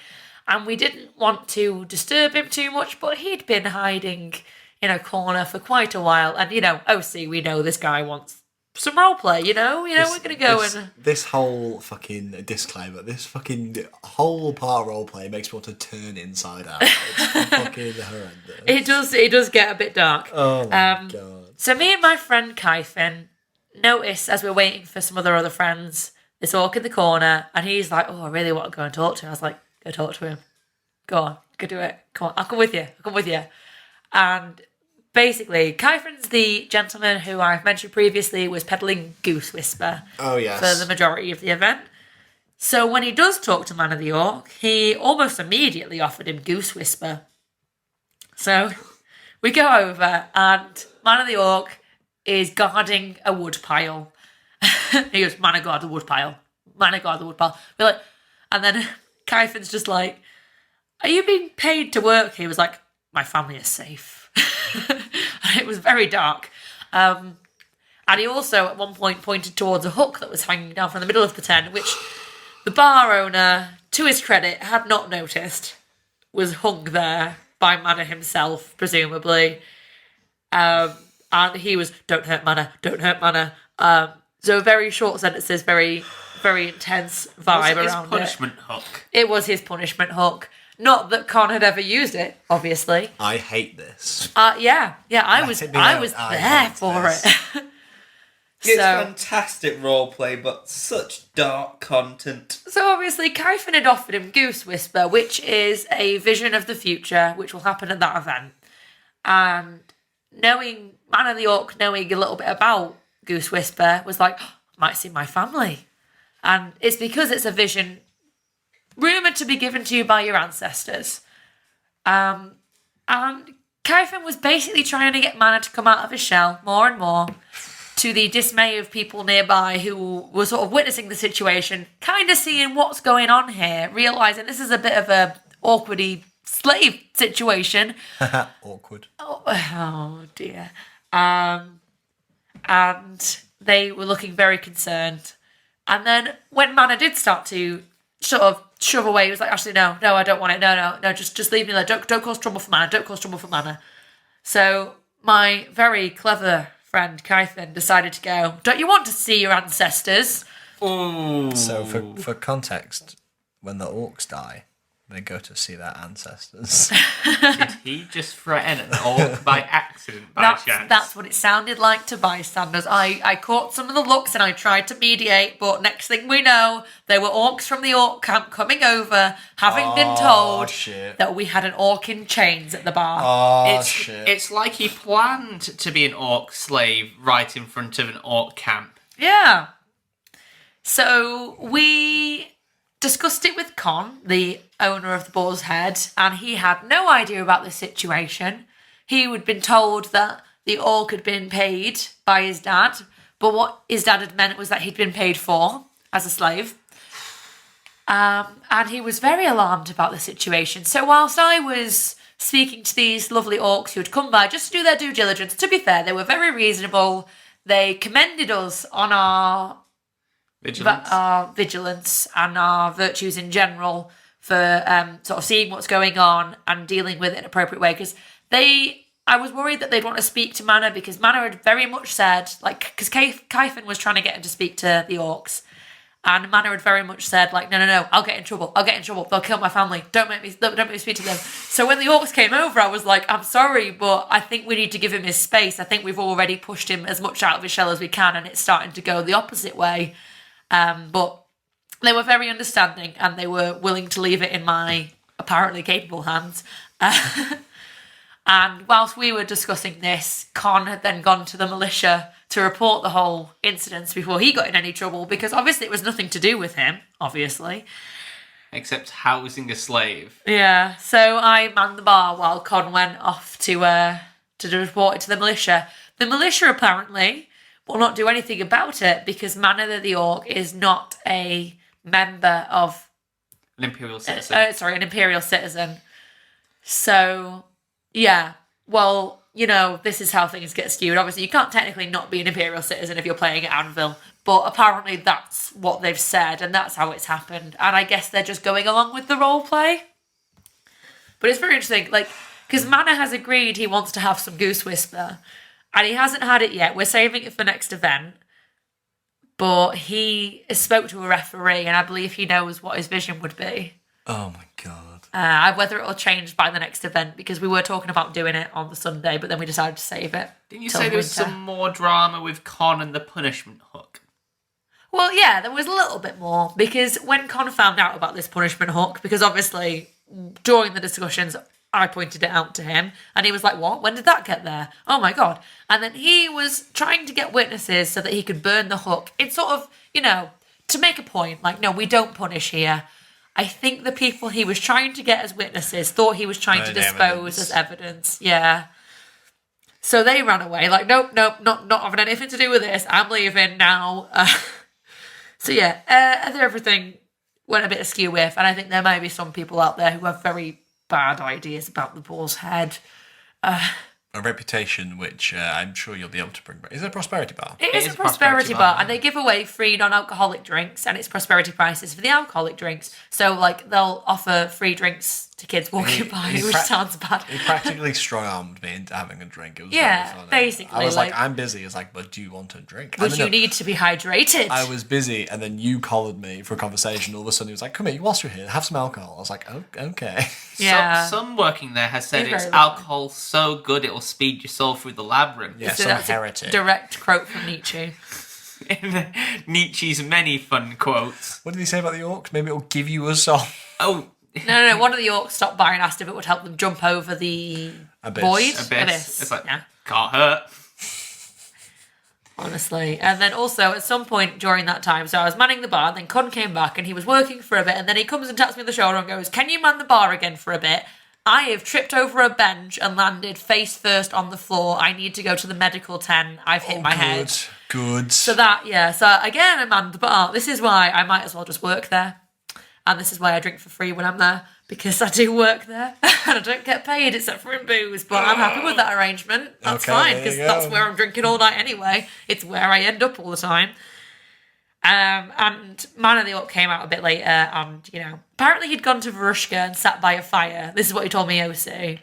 Speaker 3: And we didn't want to disturb him too much, but he'd been hiding in a corner for quite a while. And, OC, we know this guy wants some roleplay, we're going to go and...
Speaker 1: This whole fucking disclaimer, this fucking whole part of roleplay makes me want to turn inside out. It's fucking horrendous.
Speaker 3: It does get a bit dark.
Speaker 1: Oh my God.
Speaker 3: So me and my friend Kyphin notice, as we're waiting for some other friends, this orc in the corner, and he's like, I really want to go and talk to him. I was like, go talk to him. Go on, go do it. Come on, I'll come with you. And basically, Kyphin's the gentleman who I've mentioned previously was peddling Goose Whisper.
Speaker 1: Oh, yes.
Speaker 3: For the majority of the event. So when he does talk to Man of the Orc, he almost immediately offered him Goose Whisper. So we go over, and Man of the Orc is guarding a wood pile. He goes, man, I guard the wood pile. Man, I guard the wood pile. We're like, and then Kyphin's just like, are you being paid to work? He was like, my family is safe. And it was very dark. And he also at one point pointed towards a hook that was hanging down from the middle of the tent, which the bar owner, to his credit, had not noticed was hung there by Mana himself, presumably. And he was, don't hurt Mana. So very short sentences, very, very intense vibe around it.
Speaker 2: Was it his punishment hook?
Speaker 3: It was his punishment hook. Not that Con had ever used it, obviously.
Speaker 1: I hate this.
Speaker 3: Yeah, I was there for it.
Speaker 4: It's fantastic roleplay, but such dark content.
Speaker 3: So obviously, Kyphin had offered him Goose Whisper, which is a vision of the future, which will happen at that event. And knowing Man of the Orc, knowing a little bit about Goose Whisper, was like, I might see my family. And it's because it's a vision rumoured to be given to you by your ancestors. And Kyphin was basically trying to get Mana to come out of his shell more and more, to the dismay of people nearby who were sort of witnessing the situation, kind of seeing what's going on here, realising this is a bit of a awkwardy slave situation.
Speaker 1: Awkward.
Speaker 3: Oh dear. And they were looking very concerned. And then when Mana did start to sort of shove away, he was like, actually, no, I don't want it. No, just leave me alone. Don't cause trouble for Mana. So my very clever friend Kyphin decided to go, don't you want to see your ancestors?
Speaker 2: Ooh.
Speaker 1: So for context, when the orcs die, they go to see their ancestors.
Speaker 2: Did he just threaten an orc by accident, by chance?
Speaker 3: That's what it sounded like to bystanders. I caught some of the looks and I tried to mediate, but next thing we know, there were orcs from the orc camp coming over, having been told that we had an orc in chains at the bar.
Speaker 2: It's like he planned to be an orc slave right in front of an orc camp.
Speaker 3: Yeah. So we discussed it with Con, the owner of the Boar's Head, and he had no idea about this situation. He had been told that the orc had been paid by his dad, but what his dad had meant was that he'd been paid for as a slave. And he was very alarmed about the situation. So whilst I was speaking to these lovely orcs who had come by just to do their due diligence, to be fair, they were very reasonable. They commended us on our vigilance and our virtues in general for sort of seeing what's going on and dealing with it in an appropriate way, because I was worried that they'd want to speak to Mana, because Mana had very much said, like, because Kyphin was trying to get him to speak to the orcs, and Mana had very much said, like, no, I'll get in trouble, they'll kill my family, don't make me speak to them. So when the orcs came over, I was like, I'm sorry, but I think we need to give him his space. I think we've already pushed him as much out of his shell as we can, and it's starting to go the opposite way. But they were very understanding, and they were willing to leave it in my apparently capable hands. And whilst we were discussing this, Con had then gone to the militia to report the whole incident before he got in any trouble, because obviously it was nothing to do with him, obviously.
Speaker 2: Except housing a slave.
Speaker 3: Yeah, so I manned the bar while Con went off to report it to the militia. The militia apparently will not do anything about it, because Mana the Orc is not a member of...
Speaker 2: An Imperial citizen.
Speaker 3: An Imperial citizen. So, yeah, well, this is how things get skewed. Obviously, you can't technically not be an Imperial citizen if you're playing at Anvil, but apparently that's what they've said, and that's how it's happened. And I guess they're just going along with the role play. But it's very interesting, like, because Mana has agreed he wants to have some Goose Whisper, and he hasn't had it yet. We're saving it for next event. But he spoke to a referee, and I believe he knows what his vision would be.
Speaker 1: Oh my god.
Speaker 3: Whether it'll change by the next event, because we were talking about doing it on the Sunday, but then we decided to save it.
Speaker 2: Didn't you say there was some more drama with Con and the punishment hook?
Speaker 3: Well, yeah, there was a little bit more, because when Con found out about this punishment hook, because obviously during the discussions I pointed it out to him, and he was like, what? When did that get there? Oh my god. And then he was trying to get witnesses so that he could burn the hook. It's sort of, to make a point, like, no, we don't punish here. I think the people he was trying to get as witnesses thought he was trying to dispose as evidence. Yeah. So they ran away, like, nope, not having anything to do with this. I'm leaving now. So yeah, I think everything went a bit askew with, and I think there might be some people out there who have very bad ideas about the Boar's Head.
Speaker 1: A reputation which I'm sure you'll be able to bring back. Is it a prosperity bar?
Speaker 3: It is a prosperity bar, and they give away free non-alcoholic drinks, and it's prosperity prices for the alcoholic drinks. So, like, they'll offer free drinks to kids walking by, which sounds bad.
Speaker 1: He practically strong-armed me into having a drink. It was
Speaker 3: very
Speaker 1: funny.
Speaker 3: Basically.
Speaker 1: I was like, I'm busy. It's like, but do you want a drink?
Speaker 3: But you need to be hydrated.
Speaker 1: I was busy, and then you collared me for a conversation. All of a sudden, he was like, come here, whilst you're here, have some alcohol. I was like, oh, okay.
Speaker 3: Yeah.
Speaker 2: Some working there has said it's alcohol so good it will speed your soul through the labyrinth.
Speaker 1: Yeah,
Speaker 3: so
Speaker 1: some
Speaker 3: that's
Speaker 1: heretic.
Speaker 3: A direct quote from Nietzsche.
Speaker 2: In Nietzsche's many fun quotes.
Speaker 1: What did he say about the orcs? Maybe it'll give you a soul.
Speaker 2: Oh.
Speaker 3: No. One of the orcs stopped by and asked if it would help them jump over the void. Abyss.
Speaker 2: It's like, can't hurt.
Speaker 3: Honestly. And then also, at some point during that time, so I was manning the bar, then Con came back and he was working for a bit, and then he comes and taps me on the shoulder and goes, can you man the bar again for a bit? I have tripped over a bench and landed face first on the floor. I need to go to the medical tent. I've hit my head.
Speaker 1: Good.
Speaker 3: So again, I manned the bar. This is why I might as well just work there. And this is why I drink for free when I'm there, because I do work there and I don't get paid except for in booze. But I'm happy with that arrangement. That's fine, because that's where I'm drinking all night anyway. It's where I end up all the time. And Man of the Orc came out a bit later, and apparently he'd gone to Varushka and sat by a fire. This is what he told me, OC.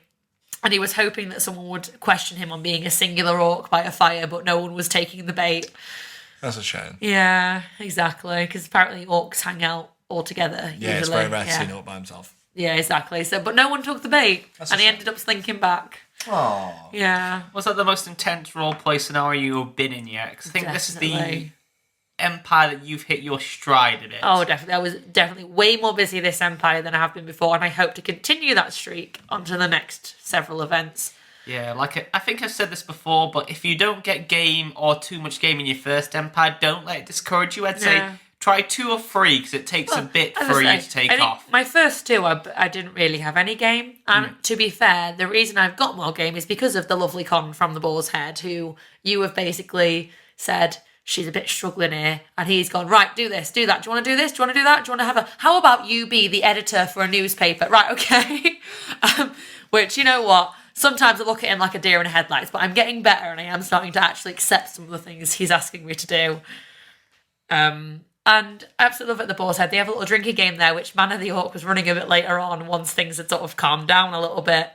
Speaker 3: And he was hoping that someone would question him on being a singular orc by a fire, but no one was taking the bait.
Speaker 1: That's a shame.
Speaker 3: Yeah, exactly, because apparently orcs hang out all together.
Speaker 1: Yeah, it's very rare to see an orc by himself.
Speaker 3: Yeah, exactly. So, but no one took the bait, and he ended up slinking back.
Speaker 1: Oh.
Speaker 3: Yeah.
Speaker 2: Was that the most intense roleplay scenario you've been in yet? Because I think this is the Empire that you've hit your stride in it.
Speaker 3: Oh, definitely. I was definitely way more busy this Empire than I have been before, and I hope to continue that streak onto the next several events.
Speaker 2: Yeah, I think I've said this before, but if you don't get game or too much game in your first Empire, don't let it discourage you. I'd say try 2 or 3, because it takes a bit for you to take off.
Speaker 3: My first 2, I didn't really have any game. And to be fair, the reason I've got more game is because of the lovely Con from the Boar's Head, who you have basically said, she's a bit struggling here. And he's gone, right, do this, do that. Do you want to do this? Do you want to do that? Do you want to have how about you be the editor for a newspaper? Right, okay. Which, you know what? Sometimes I look at him like a deer in headlights, but I'm getting better and I am starting to actually accept some of the things he's asking me to do. And I absolutely love at the Boar's Head. They have a little drinking game there, which Man of the Orc was running a bit later on once things had sort of calmed down a little bit.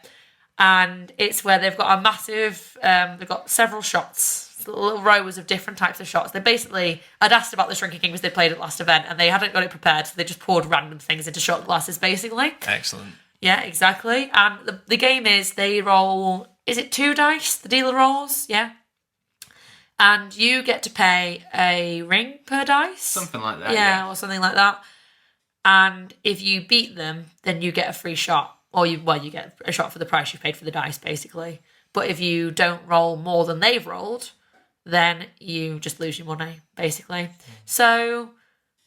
Speaker 3: And it's where they've got a massive, they've got several shots, little rows of different types of shots. They basically, I'd asked about this drinking game because they played at last event and they hadn't got it prepared, so they just poured random things into shot glasses, basically.
Speaker 1: Excellent.
Speaker 3: Yeah, exactly. And the game is they roll, is it 2 dice? The dealer rolls? Yeah. And you get to pay a ring per dice.
Speaker 2: Something like that.
Speaker 3: Yeah, or something like that. And if you beat them, then you get a free shot. Or you get a shot for the price you paid for the dice, basically. But if you don't roll more than they've rolled, then you just lose your money, basically. So,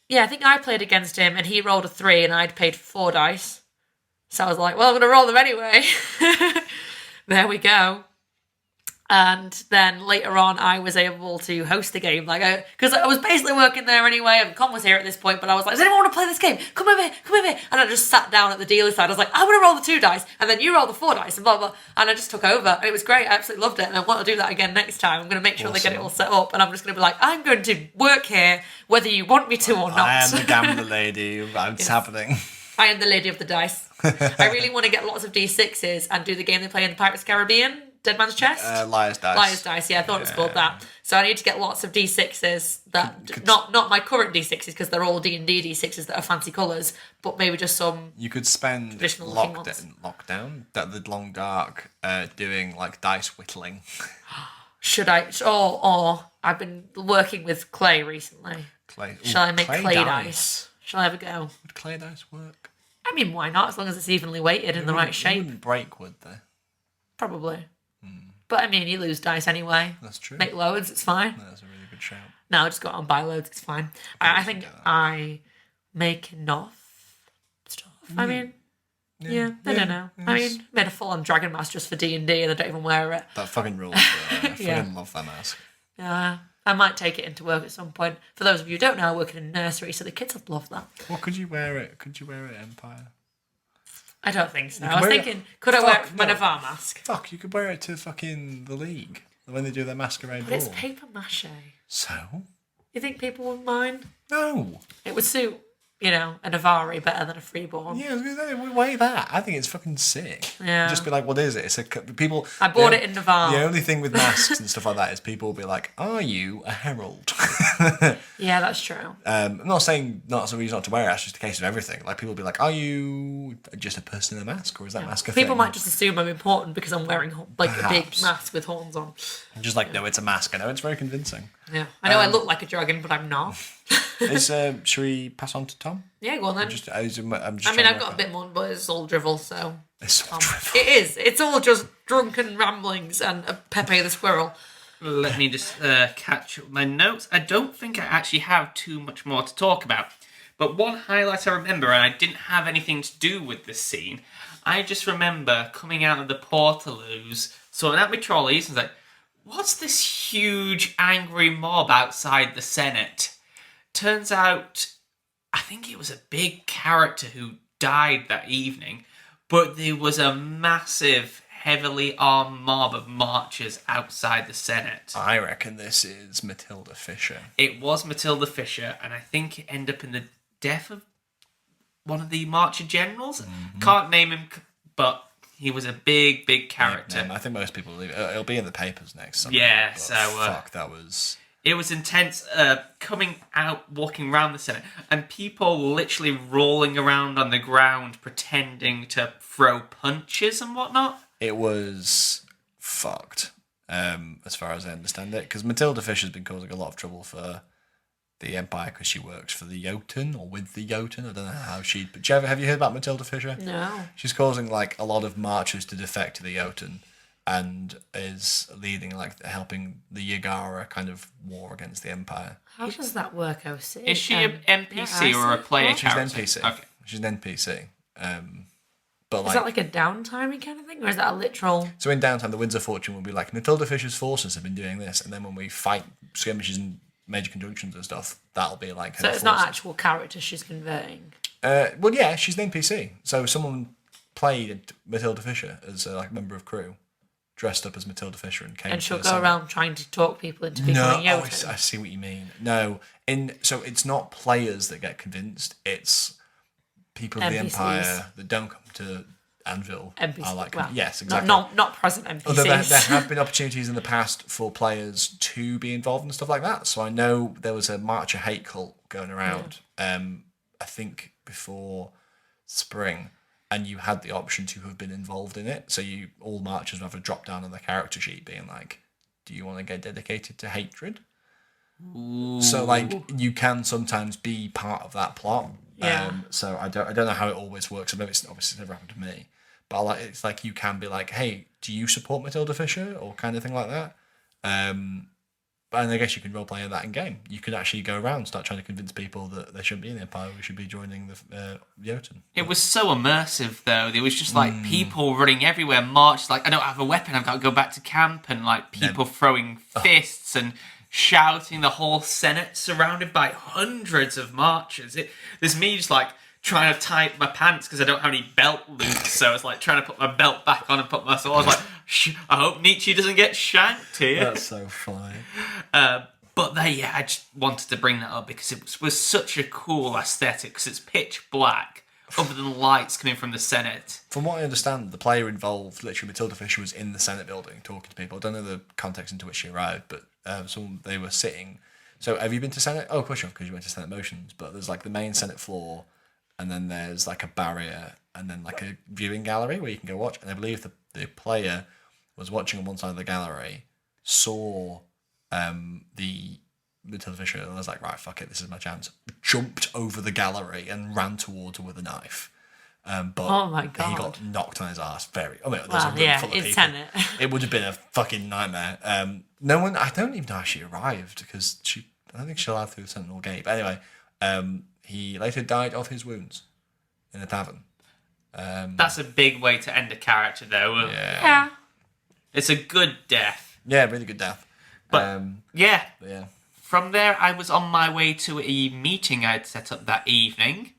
Speaker 3: yeah, I think I played against him and he rolled a 3 and I'd paid for 4 dice. So I was like, well, I'm going to roll them anyway. There we go. And then later on, I was able to host the game, because I was basically working there anyway, and Con was here at this point, but I was like, does anyone want to play this game? Come over here. And I just sat down at the dealer side. I was like, I'm going to roll the 2 dice, and then you roll the 4 dice, and blah, blah. And I just took over, and it was great. I absolutely loved it, and I want to do that again next time. I'm going to make sure they get it all set up, and I'm just going to be like, I'm going to work here, whether you want me to or not.
Speaker 1: I am the gambler lady. It's happening.
Speaker 3: I am the lady of the dice. I really want to get lots of D6s and do the game they play in the Pirates of the Caribbean, Dead Man's Chest.
Speaker 1: Liar's Dice.
Speaker 3: Liar's Dice, yeah, I thought it was called that. So I need to get lots of D6s that not my current D6s because they're all D&D D6s that are fancy colours, but maybe just some.
Speaker 1: You could spend
Speaker 3: traditional
Speaker 1: lockdown, the long dark, doing like dice whittling.
Speaker 3: Should I? Or I've been working with clay recently.
Speaker 1: Clay.
Speaker 3: Shall I make clay dice? Shall I have a go?
Speaker 1: Would clay dice work?
Speaker 3: I mean, why not? As long as it's evenly weighted in the right shape.
Speaker 1: It wouldn't break, would they?
Speaker 3: Probably. But I mean, you lose dice anyway.
Speaker 1: That's true.
Speaker 3: Make loads, it's fine.
Speaker 1: That's a really good shout.
Speaker 3: No, just go out and buy loads, it's fine. I think I make enough stuff. I mean, I don't know. Yes. I mean, made a full-on dragon mask just for D&D and I don't even wear it.
Speaker 1: That fucking rules. I fucking love that mask.
Speaker 3: Yeah. I might take it into work at some point. For those of you who don't know, I work in a nursery, so the kids would love that.
Speaker 1: Well, could you wear it? Could you wear it Empire?
Speaker 3: I don't think so. I was thinking, could I wear it for my Navarre mask?
Speaker 1: Fuck, you could wear it to fucking the League when they do their masquerade ball.
Speaker 3: But it's paper mache.
Speaker 1: So?
Speaker 3: You think people would mind?
Speaker 1: No.
Speaker 3: It would suit, a Navarre better than a freeborn.
Speaker 1: Yeah, weigh that. I think it's fucking sick.
Speaker 3: Yeah.
Speaker 1: Just be like, what is it? It's people.
Speaker 3: I bought it in Navarre.
Speaker 1: The only thing with masks and stuff like that is people will be like, "Are you a herald?"
Speaker 3: Yeah, that's true.
Speaker 1: I'm not saying not a reason not to wear it. That's just a case of everything. Like people will be like, "Are you just a person in a mask, or is that mask a thing?"
Speaker 3: People might just assume I'm important because I'm wearing a big mask with horns on.
Speaker 1: I'm just like, no, it's a mask. I know it's very convincing.
Speaker 3: Yeah, I know I look like a dragon, but I'm not.
Speaker 1: Should we pass on to Tom?
Speaker 3: Yeah, go on then. I've got a bit more, but it's all drivel, so.
Speaker 1: It's all drivel.
Speaker 3: It is. It's all just drunken ramblings and Pepe the Squirrel.
Speaker 2: Let me just catch up my notes. I don't think I actually have too much more to talk about. But one highlight I remember, and I didn't have anything to do with this scene, I just remember coming out of the Portaloos, sorting out my trolleys, and was like, what's this huge angry mob outside the Senate? Turns out, I think it was a big character who died that evening, but there was a massive, heavily armed mob of marchers outside the Senate.
Speaker 1: I reckon this is Matilda Fisher.
Speaker 2: It was Matilda Fisher, and I think it ended up in the death of one of the marcher generals. Mm-hmm. Can't name him, but he was a big, big character.
Speaker 1: I think most people believe it. It'll be in the papers next summer.
Speaker 2: Yeah,
Speaker 1: fuck, that was...
Speaker 2: It was intense, coming out, walking around the Senate, and people literally rolling around on the ground, pretending to throw punches and whatnot.
Speaker 1: It was fucked, as far as I understand it, because Matilda Fisher's been causing a lot of trouble for the Empire because she works for the Jotun, or with the Jotun. I don't know how she... But have you heard about Matilda Fisher?
Speaker 3: No.
Speaker 1: She's causing, a lot of marchers to defect to the Jotun, and is leading, helping the Yagara kind of war against the Empire.
Speaker 3: How does that work, OC?
Speaker 2: Is she an NPC or a player character?
Speaker 1: She's an NPC. Okay. She's an NPC. But
Speaker 3: is that like a downtime kind of thing, or is that a literal...
Speaker 1: So in downtime, the Winds of Fortune will be like, Matilda Fisher's forces have been doing this, and then when we fight skirmishes and major conjunctions and stuff, that'll be like her
Speaker 3: So it's not actual characters she's converting?
Speaker 1: Well, yeah, she's an NPC. So someone played Matilda Fisher as a member of crew, dressed up as Matilda Fisher and came.
Speaker 3: And she'll go around trying to talk people into becoming Jotun.
Speaker 1: I see what you mean. No, so it's not players that get convinced. It's people of the Empire that don't come to Anvil.
Speaker 3: NPCs.
Speaker 1: Yes, exactly.
Speaker 3: Not present NPCs.
Speaker 1: Although there have been opportunities in the past for players to be involved in stuff like that. So I know there was a Marcher hate cult going around. I think before spring. And you had the option to have been involved in it. So all marchers would have a drop down on the character sheet being like, do you want to get dedicated to hatred? Ooh. So you can sometimes be part of that plot.
Speaker 3: Yeah.
Speaker 1: So I don't know how it always works. I mean, it's obviously never happened to me. But it's like you can be like, hey, do you support Matilda Fisher? Or kind of thing like that. And I guess you can roleplay that in game. You could actually go around and start trying to convince people that they shouldn't be in the Empire. We should be joining the Jotun.
Speaker 2: It was so immersive, though. There was just people running everywhere, marches. I don't have a weapon. I've got to go back to camp, and people throwing fists and shouting. The whole Senate surrounded by hundreds of marchers. There's me just trying to tie up my pants because I don't have any belt loops. So it's trying to put my belt back on and put my sword. I was I hope Nietzsche doesn't get shanked here.
Speaker 1: That's so funny.
Speaker 2: I just wanted to bring that up because it was such a cool aesthetic because it's pitch black, other than lights coming from the Senate.
Speaker 1: From what I understand, the player involved, literally Matilda Fisher, was in the Senate building talking to people. I don't know the context into which she arrived, but they were sitting. So have you been to Senate? Oh, of course you have, because you went to Senate Motions. But there's like the main Senate floor, and then there's like a barrier, and then like a viewing gallery where you can go watch. And I believe the player was watching on one side of the gallery, saw the Matilda Fisher, and I was like, right, fuck it, this is my chance. Jumped over the gallery and ran towards her with a knife. But
Speaker 3: oh my God.
Speaker 1: He got knocked on his ass. There's a room full of people.
Speaker 3: Senate.
Speaker 1: It would have been a fucking nightmare. No one, I don't even know how she arrived, because I don't think she arrived through the Sentinel Gate. But anyway, he later died of his wounds in a tavern.
Speaker 2: That's a big way to end a character, though.
Speaker 3: Yeah.
Speaker 2: It's a good death.
Speaker 1: Yeah, really good death.
Speaker 2: But yeah. From there, I was on my way to a meeting I'd set up that evening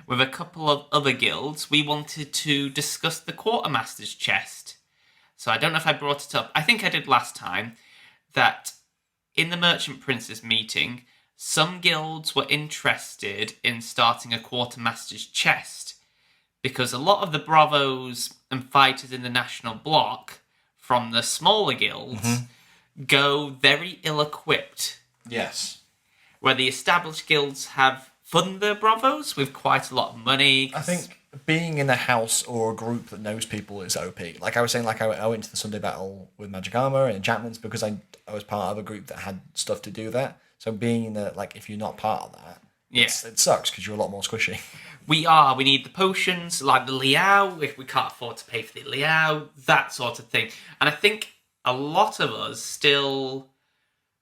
Speaker 2: with a couple of other guilds. We wanted to discuss the Quartermaster's chest. So I don't know if I brought it up. I think I did last time, that in the Merchant Prince's meeting, some guilds were interested in starting a Quartermaster's chest, because a lot of the bravos and fighters in the National Bloc from the smaller guilds go very ill-equipped.
Speaker 1: Yes.
Speaker 2: Where the established guilds have funded their bravos with quite a lot of money.
Speaker 1: I think being in a house or a group that knows people is OP. Like I was saying, I went to the Sunday battle with Magic Armour and enchantments because I was part of a group that had stuff to do that. So being in if you're not part of that, it sucks because you're a lot more squishy.
Speaker 2: We need the potions, like the Liao, if we can't afford to pay for the Liao, that sort of thing. And I think a lot of us still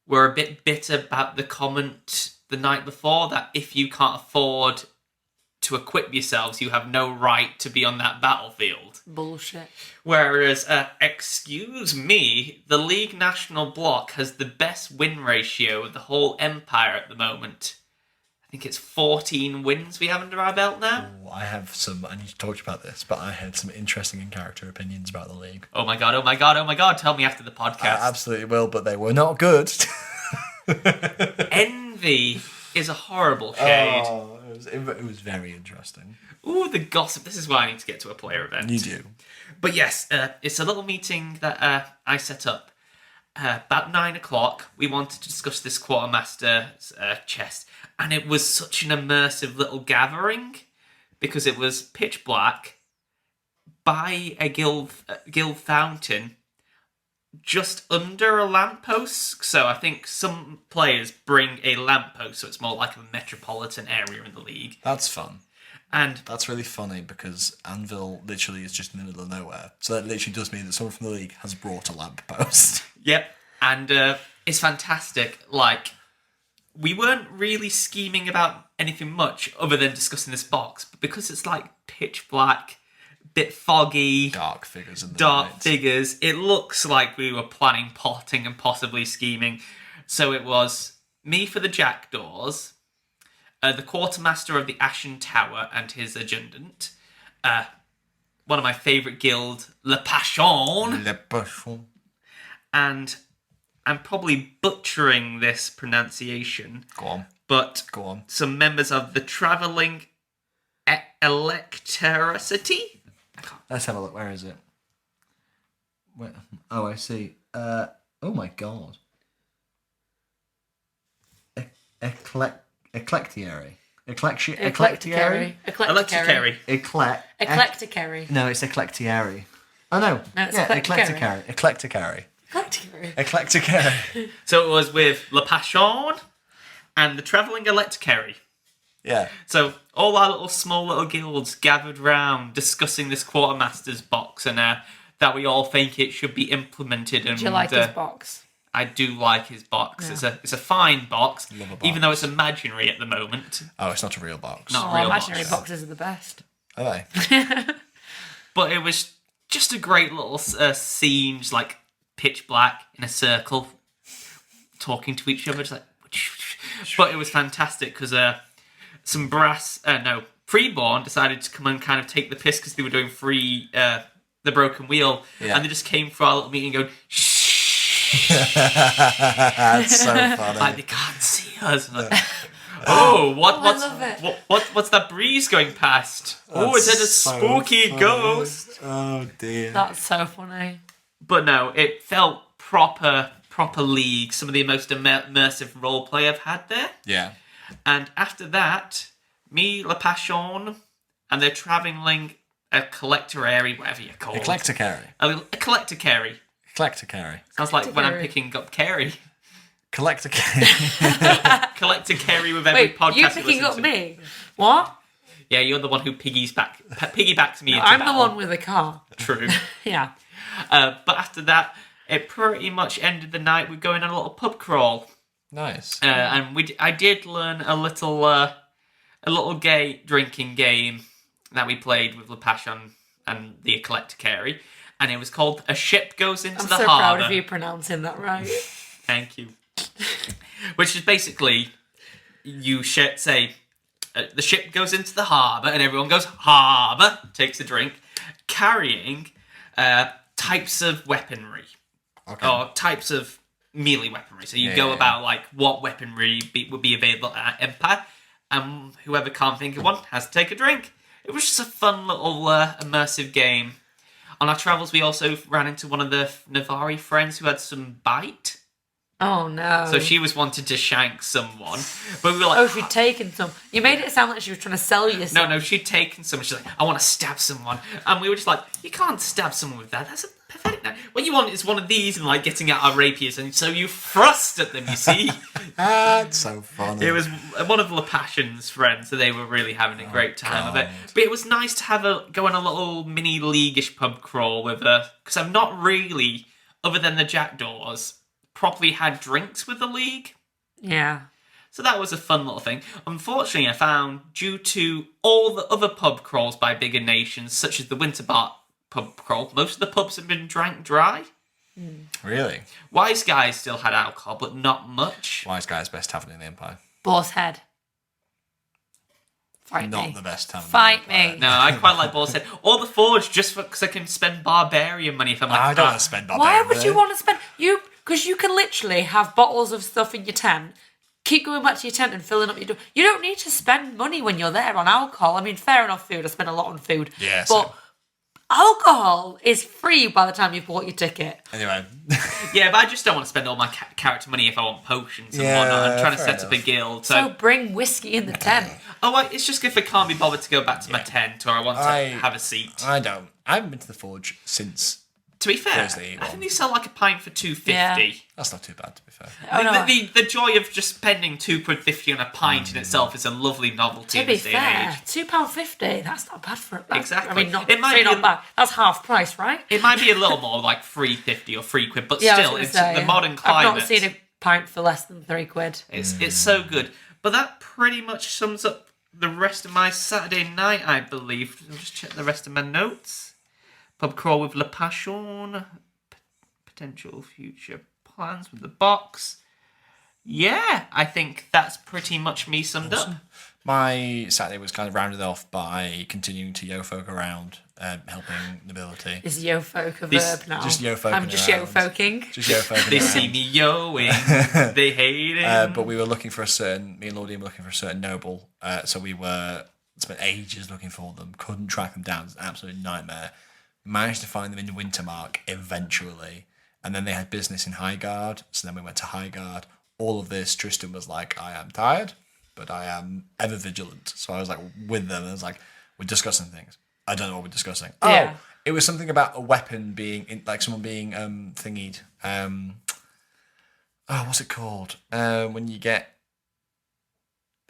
Speaker 2: were a bit bitter about the comment the night before that if you can't afford to equip yourselves, you have no right to be on that battlefield.
Speaker 3: Bullshit.
Speaker 2: Whereas, excuse me, the League National Bloc has the best win ratio of the whole Empire at the moment. I think it's 14 wins we have under our belt now.
Speaker 1: Ooh, I need to talk about this, but I had some interesting in-character opinions about the league.
Speaker 2: Oh my god, tell me after the podcast.
Speaker 1: I absolutely will, but they were not good.
Speaker 2: Envy is a horrible shade.
Speaker 1: Oh, it was very interesting.
Speaker 2: Ooh, the gossip. This is why I need to get to a player event.
Speaker 1: You do.
Speaker 2: But yes, it's a little meeting that I set up. About 9 o'clock, we wanted to discuss this Quartermaster's chest. And it was such an immersive little gathering because it was pitch black by a guild fountain just under a lamppost. So I think some players bring a lamppost, so it's more like a metropolitan area in the league.
Speaker 1: That's fun.
Speaker 2: And
Speaker 1: that's really funny because Anvil literally is just in the middle of nowhere. So that literally does mean that someone from the league has brought a lamppost.
Speaker 2: Yep. And it's fantastic. Like, we weren't really scheming about anything much other than discussing this box. But because it's like pitch black, bit foggy,
Speaker 1: dark figures in the
Speaker 2: night. Figures, it looks like we were planning, plotting, and possibly scheming. So it was me for the jackdaws, the Quartermaster of the Ashen Tower and his adjutant, one of my favourite guild, Le Passion.
Speaker 1: Le Passion.
Speaker 2: And I'm probably butchering this pronunciation.
Speaker 1: Go on.
Speaker 2: But
Speaker 1: go on.
Speaker 2: Some members of the Travelling Electricity.
Speaker 1: Let's have a look. Where is it? Where? Oh, I see. Oh my god. Eclectiary.
Speaker 3: Eclecticary. Eclecticary.
Speaker 1: No, it's eclectiary. Oh no. No, it's eclecticary. Eclecticary.
Speaker 2: So it was with Le Passion and the Travelling Electricary.
Speaker 1: Yeah.
Speaker 2: So all our small little guilds gathered round discussing this Quartermaster's box and that we all think it should be implemented. And
Speaker 3: do you like his box?
Speaker 2: I do like his box. Yeah. It's a fine box,
Speaker 1: box,
Speaker 2: even though it's imaginary at the moment.
Speaker 1: Oh, it's not a real box.
Speaker 2: Not a real
Speaker 3: imaginary
Speaker 2: box.
Speaker 3: Boxes are the best.
Speaker 1: Are they?
Speaker 2: But it was just a great little scene, just like pitch black in a circle, talking to each other, just like. But it was fantastic because some Freeborn decided to come and kind of take the piss because they were doing the broken wheel, and they just came for our little meeting and going, shh.
Speaker 1: That's so funny.
Speaker 2: Like, they can't see us. Like, What's that breeze going past? Is it a spooky ghost?
Speaker 1: Oh dear.
Speaker 3: That's so funny.
Speaker 2: But no, it felt proper League. Some of the most immersive roleplay I've had there.
Speaker 1: Yeah.
Speaker 2: And after that, me, La Passion, and they're travelling a collectorary, whatever you call it. A collector-carry. Sounds like when I'm picking up Carey.
Speaker 1: Collector-carry.
Speaker 2: Collector-carry with every podcast.
Speaker 3: You picking up me? What?
Speaker 2: Yeah, you're the one who piggybacks me into
Speaker 3: I'm
Speaker 2: battle.
Speaker 3: the one with a car.
Speaker 2: True.
Speaker 3: Yeah.
Speaker 2: But after that, it pretty much ended the night with going on a little pub crawl.
Speaker 1: Nice.
Speaker 2: And I did learn a little gay drinking game that we played with La Passion and the Collector Carey, and it was called A Ship Goes Into the Harbour.
Speaker 3: I'm so proud of you pronouncing that right.
Speaker 2: Thank you. Which is basically, you say, the ship goes into the harbour, and everyone goes, harbour, takes a drink, carrying types of weaponry.
Speaker 1: Okay.
Speaker 2: Or types of melee weaponry. So you go about, like, what weaponry would be available at Empire, and whoever can't think of one has to take a drink. It was just a fun little immersive game. On our travels, we also ran into one of the Navari friends who had some bite.
Speaker 3: Oh no.
Speaker 2: So she was wanting to shank someone. But we were like...
Speaker 3: Oh, she'd taken some. You made it sound like she was trying to sell you some.
Speaker 2: No, she'd taken some. She's like, I want to stab someone. And we were just like, you can't stab someone with that. That's a pathetic knife. What you want is one of these and like getting out our rapiers. And so you thrust at them, you see.
Speaker 1: That's so funny.
Speaker 2: It was one of La Passion's friends, so they were really having a great time of it. But it was nice to go on a little mini leaguish pub crawl with her. Because I've not really, other than the Jackdaws, properly had drinks with the league.
Speaker 3: Yeah.
Speaker 2: So that was a fun little thing. Unfortunately, I found, due to all the other pub crawls by bigger nations, such as the Winterbar pub crawl, most of the pubs have been drank dry.
Speaker 1: Really?
Speaker 2: Wise Guys still had alcohol, but not much.
Speaker 1: Wise Guys best tavern in the Empire.
Speaker 3: Boar's Head. Fight
Speaker 1: not
Speaker 3: me.
Speaker 1: The best tavern.
Speaker 3: Fight me.
Speaker 2: No, I quite like Boar's Head. Or the Forge, just because I can spend barbarian money if I'm like...
Speaker 1: I don't want to spend barbarian
Speaker 3: Why would you want to spend... Because you can literally have bottles of stuff in your tent, keep going back to your tent and filling up your door. You don't need to spend money when you're there on alcohol. I mean, fair enough, food. I spend a lot on food.
Speaker 1: Yeah,
Speaker 3: but alcohol is free by the time you've bought your ticket.
Speaker 1: Anyway.
Speaker 2: Yeah, but I just don't want to spend all my character money if I want potions and whatnot. I'm trying to set up a guild.
Speaker 3: So bring whiskey in the tent.
Speaker 2: Oh, it's just if I can't be bothered to go back to my tent or I want to have a seat.
Speaker 1: I don't. I haven't been to the Forge since...
Speaker 2: To be fair, I think they sell like a pint for $2.50.
Speaker 3: Yeah.
Speaker 1: That's not too bad, to be fair.
Speaker 2: The joy of just spending £2.50 on a pint in itself is a lovely novelty.
Speaker 3: To be fair, £2.50, that's not bad for it.
Speaker 2: Exactly.
Speaker 3: I mean, not bad. That's half price, right?
Speaker 2: It might be a little more, like £3.50 or £3, but still, it's the modern climate.
Speaker 3: I've not seen a pint for less than £3.
Speaker 2: It's so good. But that pretty much sums up the rest of my Saturday night, I believe. I'll just check the rest of my notes. Pub crawl with La Passion. Potential future plans with the box. Yeah, I think that's pretty much me summed up.
Speaker 1: My Saturday was kind of rounded off by continuing to yo-folk around, helping nobility.
Speaker 3: Is yo-folk a verb now?
Speaker 1: Just yo-folking
Speaker 3: I'm just
Speaker 1: around.
Speaker 3: yo-folking.
Speaker 1: Just yo-folking
Speaker 2: They
Speaker 1: around.
Speaker 2: see me yoing. They hate it.
Speaker 1: But we were looking for me and Lordy were looking for a certain noble. So we spent ages looking for them. Couldn't track them down. It was an absolute nightmare. Managed to find them in Wintermark eventually. And then they had business in Highguard. So then we went to Highguard. All of this, Tristan was like, I am tired, but I am ever vigilant. So I was like with them. And I was like, we're discussing things. I don't know what we're discussing.
Speaker 3: Yeah.
Speaker 1: Oh, it was something about a weapon being, like someone being thingied. What's it called? When you get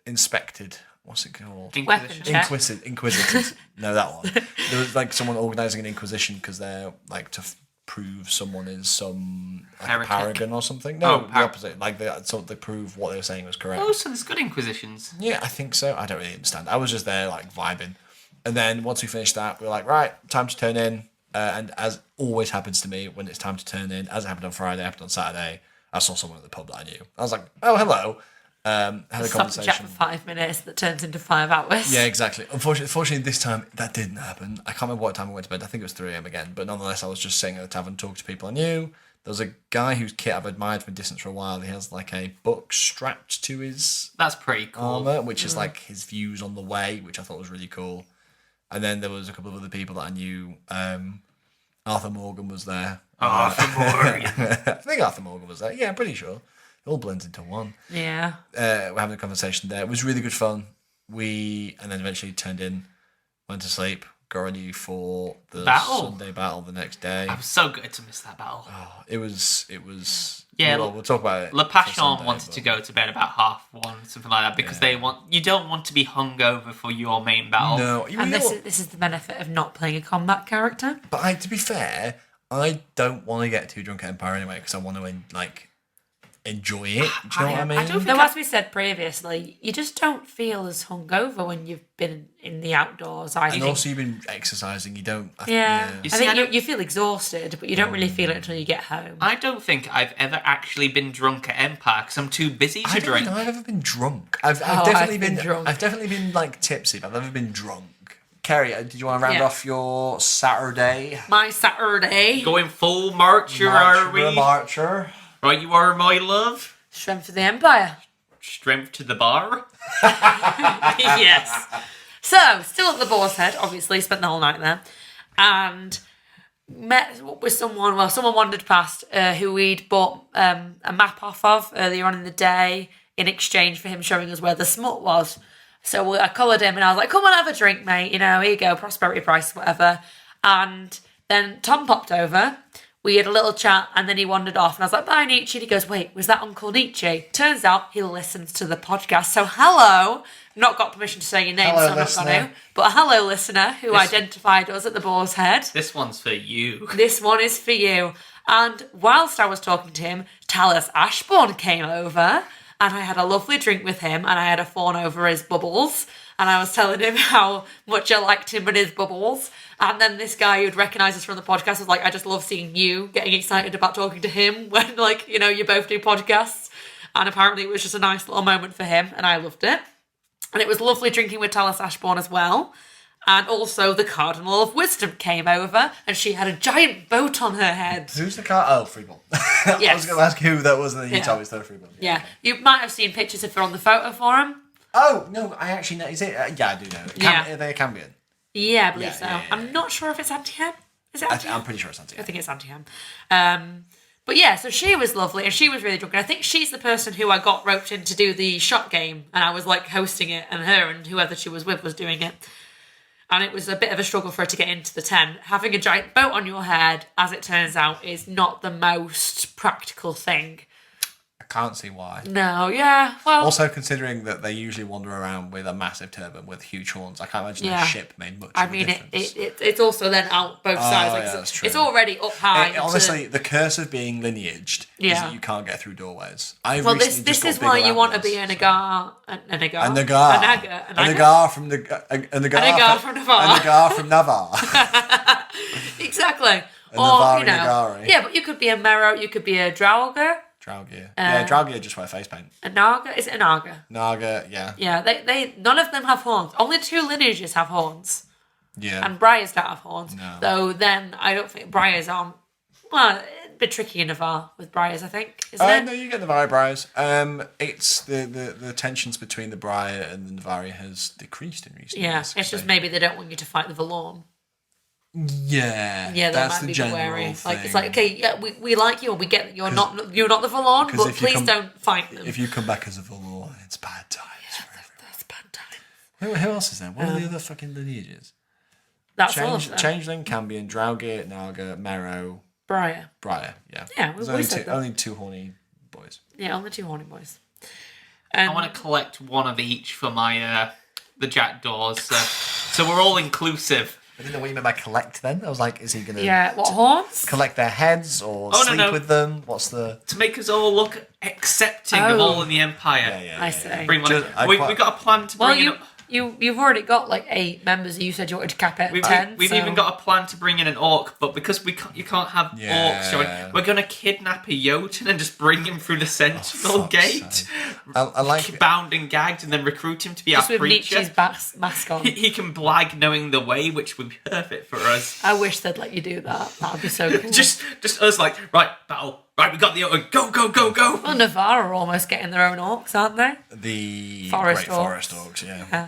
Speaker 1: inspected. What's it called? Inquisitors. No, that one. There was like someone organising an inquisition because they're like to prove someone is some like a paragon or something. No, the opposite. Like they prove what they were saying was correct.
Speaker 2: Oh, so there's good inquisitions.
Speaker 1: Yeah, I think so. I don't really understand. I was just there like vibing. And then once we finished that, we were like, right, time to turn in. And as always happens to me when it's time to turn in, as it happened on Friday, happened on Saturday, I saw someone at the pub that I knew. I was like, oh, hello. Had a conversation.
Speaker 3: Chat for 5 minutes that turns into 5 hours.
Speaker 1: Yeah, exactly. Unfortunately, this time that didn't happen. I can't remember what time I went to bed. I think it was 3 a.m. again. But nonetheless, I was just sitting at the tavern, talking to people I knew, There was a guy whose kit I've admired from a distance for a while. He has like a book strapped to his
Speaker 2: That's pretty cool.
Speaker 1: armor, which is like his views on the way, which I thought was really cool. And then there was a couple of other people that I knew. Arthur Morgan was there.
Speaker 2: Arthur Morgan.
Speaker 1: I think Arthur Morgan was there. Yeah, I'm pretty sure. It all blends into one.
Speaker 3: Yeah.
Speaker 1: We're having a conversation there. It was really good fun. And then eventually turned in, went to sleep, got ready for the Sunday battle the next day.
Speaker 2: I'm so good to miss that battle.
Speaker 1: Oh, it was.
Speaker 2: Yeah,
Speaker 1: we'll talk about it.
Speaker 2: Le Pachon wanted to go to bed about 1:30, something like that, because you don't want to be hungover for your main battle.
Speaker 1: No,
Speaker 3: and this is the benefit of not playing a combat character.
Speaker 1: But to be fair, I don't want to get too drunk at Empire anyway, because I want to enjoy it. Do you know what I mean?
Speaker 3: No, as we said previously, you just don't feel as hungover when you've been in the outdoors.
Speaker 1: And also you've been exercising. You don't.
Speaker 3: I think you feel exhausted, but you don't really feel it until you get home.
Speaker 2: I don't think I've ever actually been drunk at Empire because I'm too busy to drink.
Speaker 1: I don't think I've ever been drunk. I've definitely been drunk. I've definitely been tipsy, but I've never been drunk. Kerry, did you want to round off your Saturday?
Speaker 3: My Saturday.
Speaker 2: Going full marcher, are we?
Speaker 1: Marcher.
Speaker 2: Right, you are, my love.
Speaker 3: Strength of the Empire.
Speaker 2: Strength to the bar.
Speaker 3: Yes. So, still at the Boar's Head, obviously, spent the whole night there. And met with someone, someone wandered past who we'd bought a map off of earlier on in the day in exchange for him showing us where the smut was. So I collared him and I was like, come on, have a drink, mate. Here you go, prosperity price, whatever. And then Tom popped over. We had a little chat and then he wandered off and I was like, bye, Nietzsche. And he goes, wait, was that Uncle Nietzsche? Turns out he listens to the podcast. So hello, not got permission to say your name,
Speaker 1: hello,
Speaker 3: so I'm not going to. But a hello, listener who identified us at the Boar's Head.
Speaker 2: This one's for you.
Speaker 3: This one is for you. And whilst I was talking to him, Talis Ashbourne came over and I had a lovely drink with him and I had a fawn over his bubbles. And I was telling him how much I liked him and his bubbles. And then this guy who'd recognise us from the podcast was like, I just love seeing you getting excited about talking to him when, you both do podcasts. And apparently it was just a nice little moment for him, and I loved it. And it was lovely drinking with Talis Ashbourne as well. And also the Cardinal of Wisdom came over, and she had a giant boat on her head.
Speaker 1: Who's the Cardinal? Oh, Freeble. Yes. I was going to ask who that was, and then you told me it's the Freeble.
Speaker 3: Yeah. You might have seen pictures of her on the photo for him.
Speaker 1: Oh, no, I actually know. Is it? Yeah, I do know. Are they a Cambion?
Speaker 3: Yeah, I believe so. Yeah. I'm not sure if it's Anti-Hem. Is it Anti-Hem?
Speaker 1: I'm pretty sure it's Anti-Hem.
Speaker 3: I think it's Anti-Hem. But yeah, so she was lovely and she was really drunk. And I think she's the person who I got roped in to do the shot game. And I was hosting it and her and whoever she was with was doing it. And it was a bit of a struggle for her to get into the tent. Having a giant boat on your head, as it turns out, is not the most practical thing.
Speaker 1: I can't see why.
Speaker 3: No, yeah, well...
Speaker 1: Also, considering that they usually wander around with a massive turban with huge horns, I can't imagine a ship made much of a difference.
Speaker 3: It's also then out both sides.
Speaker 1: That's true.
Speaker 3: It's already up high.
Speaker 1: Honestly, the curse of being lineaged is that you can't get through doorways.
Speaker 3: This is why you want to be a Nagar. A Nagar from
Speaker 1: Navarre.
Speaker 3: Exactly.
Speaker 1: Nagari.
Speaker 3: Yeah, but you could be a Mero, you could be a Draugr.
Speaker 1: Draugr. Draugr just wear face paint.
Speaker 3: A Naga? Is it a Naga?
Speaker 1: Naga, yeah.
Speaker 3: Yeah, they none of them have horns. Only 2 lineages have horns.
Speaker 1: Yeah.
Speaker 3: And Briars don't have horns.
Speaker 1: No.
Speaker 3: Though then I don't think Briars aren't. Well, it'd be tricky in Navarre with Briars, I think, isn't it?
Speaker 1: No, you get Navarre Briars. It's the tensions between the Briar and the Navarre has decreased in recent years.
Speaker 3: It's just maybe they don't want you to fight the Valorn.
Speaker 1: Yeah,
Speaker 3: that's the general wary. Thing. It's okay, yeah, we like you, and we get that you're not the Valorn, but please don't fight them.
Speaker 1: If you come back as a Valorn, it's bad times.
Speaker 3: Yeah, that's bad times.
Speaker 1: Who else is there? What are the other fucking lineages?
Speaker 3: That's all of them.
Speaker 1: Changeling, Cambion, Draugr, Naga, Mero,
Speaker 3: Briar,
Speaker 1: yeah.
Speaker 3: Yeah,
Speaker 1: only two horny boys.
Speaker 3: Yeah, only 2 horny boys.
Speaker 2: I want to collect one of each for my the jackdaws, so we're all inclusive.
Speaker 1: I didn't know what you meant by collect then. I was like, is he going to...
Speaker 3: Yeah, what, horns?
Speaker 1: Collect their heads or sleep with them? What's the...
Speaker 2: To make us all look accepting of all in the Empire.
Speaker 1: Yeah.
Speaker 3: I see.
Speaker 2: Bring one. We got a plan to bring
Speaker 3: you've already got like 8 members. You said you wanted to cap it at 10.
Speaker 2: We've even got a plan to bring in an orc, but because you can't have orcs join, we're gonna kidnap a Jotun and just bring him through the Sentinel gate.
Speaker 1: I like
Speaker 2: bound and gagged, and then recruit him to be
Speaker 3: just
Speaker 2: our
Speaker 3: with
Speaker 2: preacher.
Speaker 3: Nietzsche's mask on.
Speaker 2: He can blag knowing the way, which would be perfect for us.
Speaker 3: I wish they'd let you do that. That would be so cool.
Speaker 2: just us like, right, battle. Right, we got the go.
Speaker 3: Well, Navarre are almost getting their own orcs, aren't they?
Speaker 1: The
Speaker 3: Forest
Speaker 1: Great Forest Orcs, yeah.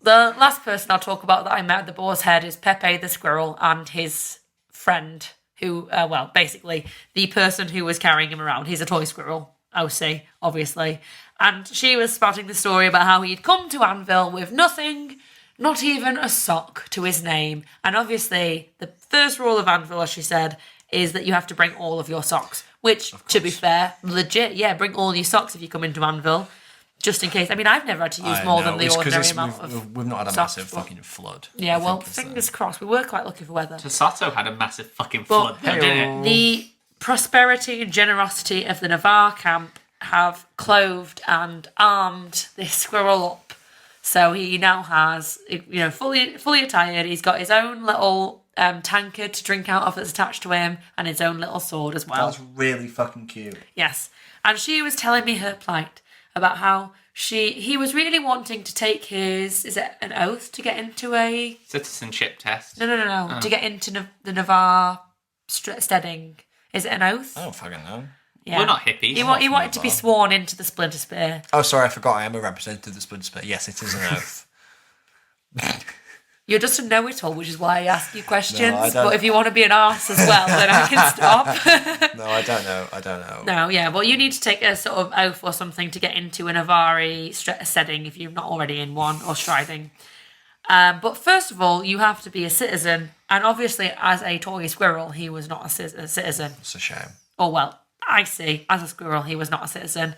Speaker 3: The last person I'll talk about that I met at the Boar's Head is Pepe the Squirrel and his friend, who, basically the person who was carrying him around. He's a toy squirrel, OC, obviously. And she was spouting the story about how he'd come to Anvil with nothing, not even a sock to his name. And obviously, the first rule of Anvil, as she said, is that you have to bring all of your socks. Which, to be fair, legit, bring all your socks if you come into Anvil. Just in case. I mean, I've never had to use more than the ordinary amount of
Speaker 1: we've not had a
Speaker 3: socks
Speaker 1: massive fucking flood.
Speaker 3: Yeah, well, fingers crossed. We were quite lucky for weather.
Speaker 2: Tasato had a massive fucking flood, didn't it?
Speaker 3: The prosperity and generosity of the Navarre camp have clothed and armed this squirrel up. So he now has, fully attired. He's got his own little tankard to drink out of that's attached to him, and his own little sword as well.
Speaker 1: That's really fucking cute.
Speaker 3: Yes. And she was telling me her plight about how he was really wanting to take his, is it an oath to get into a...
Speaker 2: Citizenship test.
Speaker 3: No. To get into the Navarre steading. Is it an oath?
Speaker 1: I don't fucking know.
Speaker 3: Yeah.
Speaker 2: We're not hippies.
Speaker 3: He wanted to be sworn into the Splinter Spear.
Speaker 1: Oh, sorry, I forgot I am a representative of the Splinter Spear. Yes, it is an oath.
Speaker 3: You're just a know-it-all, which is why I ask you questions. No, but if you want to be an arse as well, then I can stop.
Speaker 1: No, I don't know.
Speaker 3: No, yeah. Well, you need to take a sort of oath or something to get into a Navarre setting if you're not already in one, or striding. But first of all, you have to be a citizen. And obviously, as a toy squirrel, he was not a citizen.
Speaker 1: It's a shame.
Speaker 3: Oh, well, I see. As a squirrel, he was not a citizen.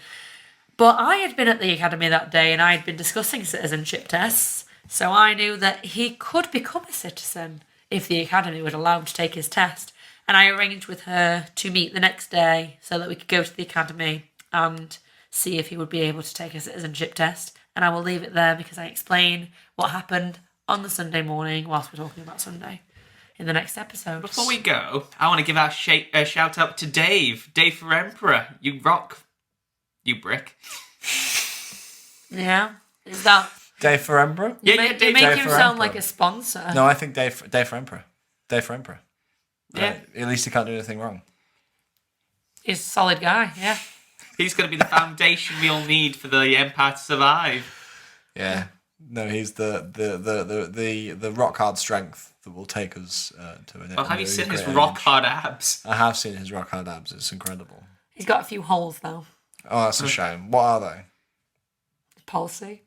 Speaker 3: But I had been at the academy that day and I had been discussing citizenship tests. So I knew that he could become a citizen if the academy would allow him to take his test. And I arranged with her to meet the next day so that we could go to the academy and see if he would be able to take a citizenship test. And I will leave it there because I explain what happened on the Sunday morning whilst we're talking about Sunday in the next episode.
Speaker 2: Before we go, I want to give a shout out to Dave. Dave for Emperor. You rock. You brick.
Speaker 3: Yeah. Is that...
Speaker 1: Dave for Emperor?
Speaker 3: You make him sound like a sponsor.
Speaker 1: No, I think Dave for Emperor. Dave for Emperor.
Speaker 3: Yeah.
Speaker 1: At least he can't do anything wrong.
Speaker 3: He's a solid guy, yeah.
Speaker 2: He's going to be the foundation we all need for the Empire to survive.
Speaker 1: Yeah. No, he's the rock hard strength that will take us to an.
Speaker 2: Well, have you seen his rock hard abs?
Speaker 1: I have seen his rock hard abs. It's incredible.
Speaker 3: He's got a few holes though.
Speaker 1: Oh, that's a shame. What are they?
Speaker 3: Policy.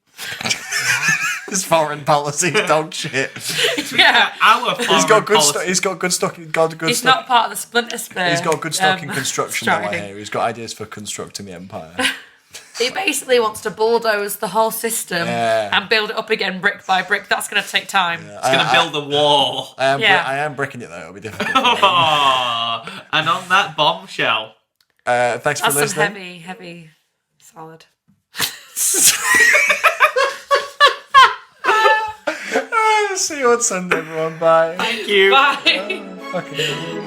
Speaker 1: His foreign policy dog shit.
Speaker 3: Yeah,
Speaker 2: our foreign
Speaker 1: he's got good
Speaker 2: policy.
Speaker 1: He's got good stock.
Speaker 3: He's not part of the Splinter Spear.
Speaker 1: He's got good stock in construction. That way here. He's got ideas for constructing the empire.
Speaker 3: He basically wants to bulldoze the whole system and build it up again brick by brick. That's going to take time.
Speaker 2: Yeah, he's going to build a wall.
Speaker 1: I am bricking it though. It'll be difficult.
Speaker 2: And on that bombshell.
Speaker 1: Thanks for listening.
Speaker 3: That's some heavy, solid.
Speaker 1: See you on Sunday, everyone. Bye.
Speaker 2: Thank you.
Speaker 3: Bye.
Speaker 1: Fucking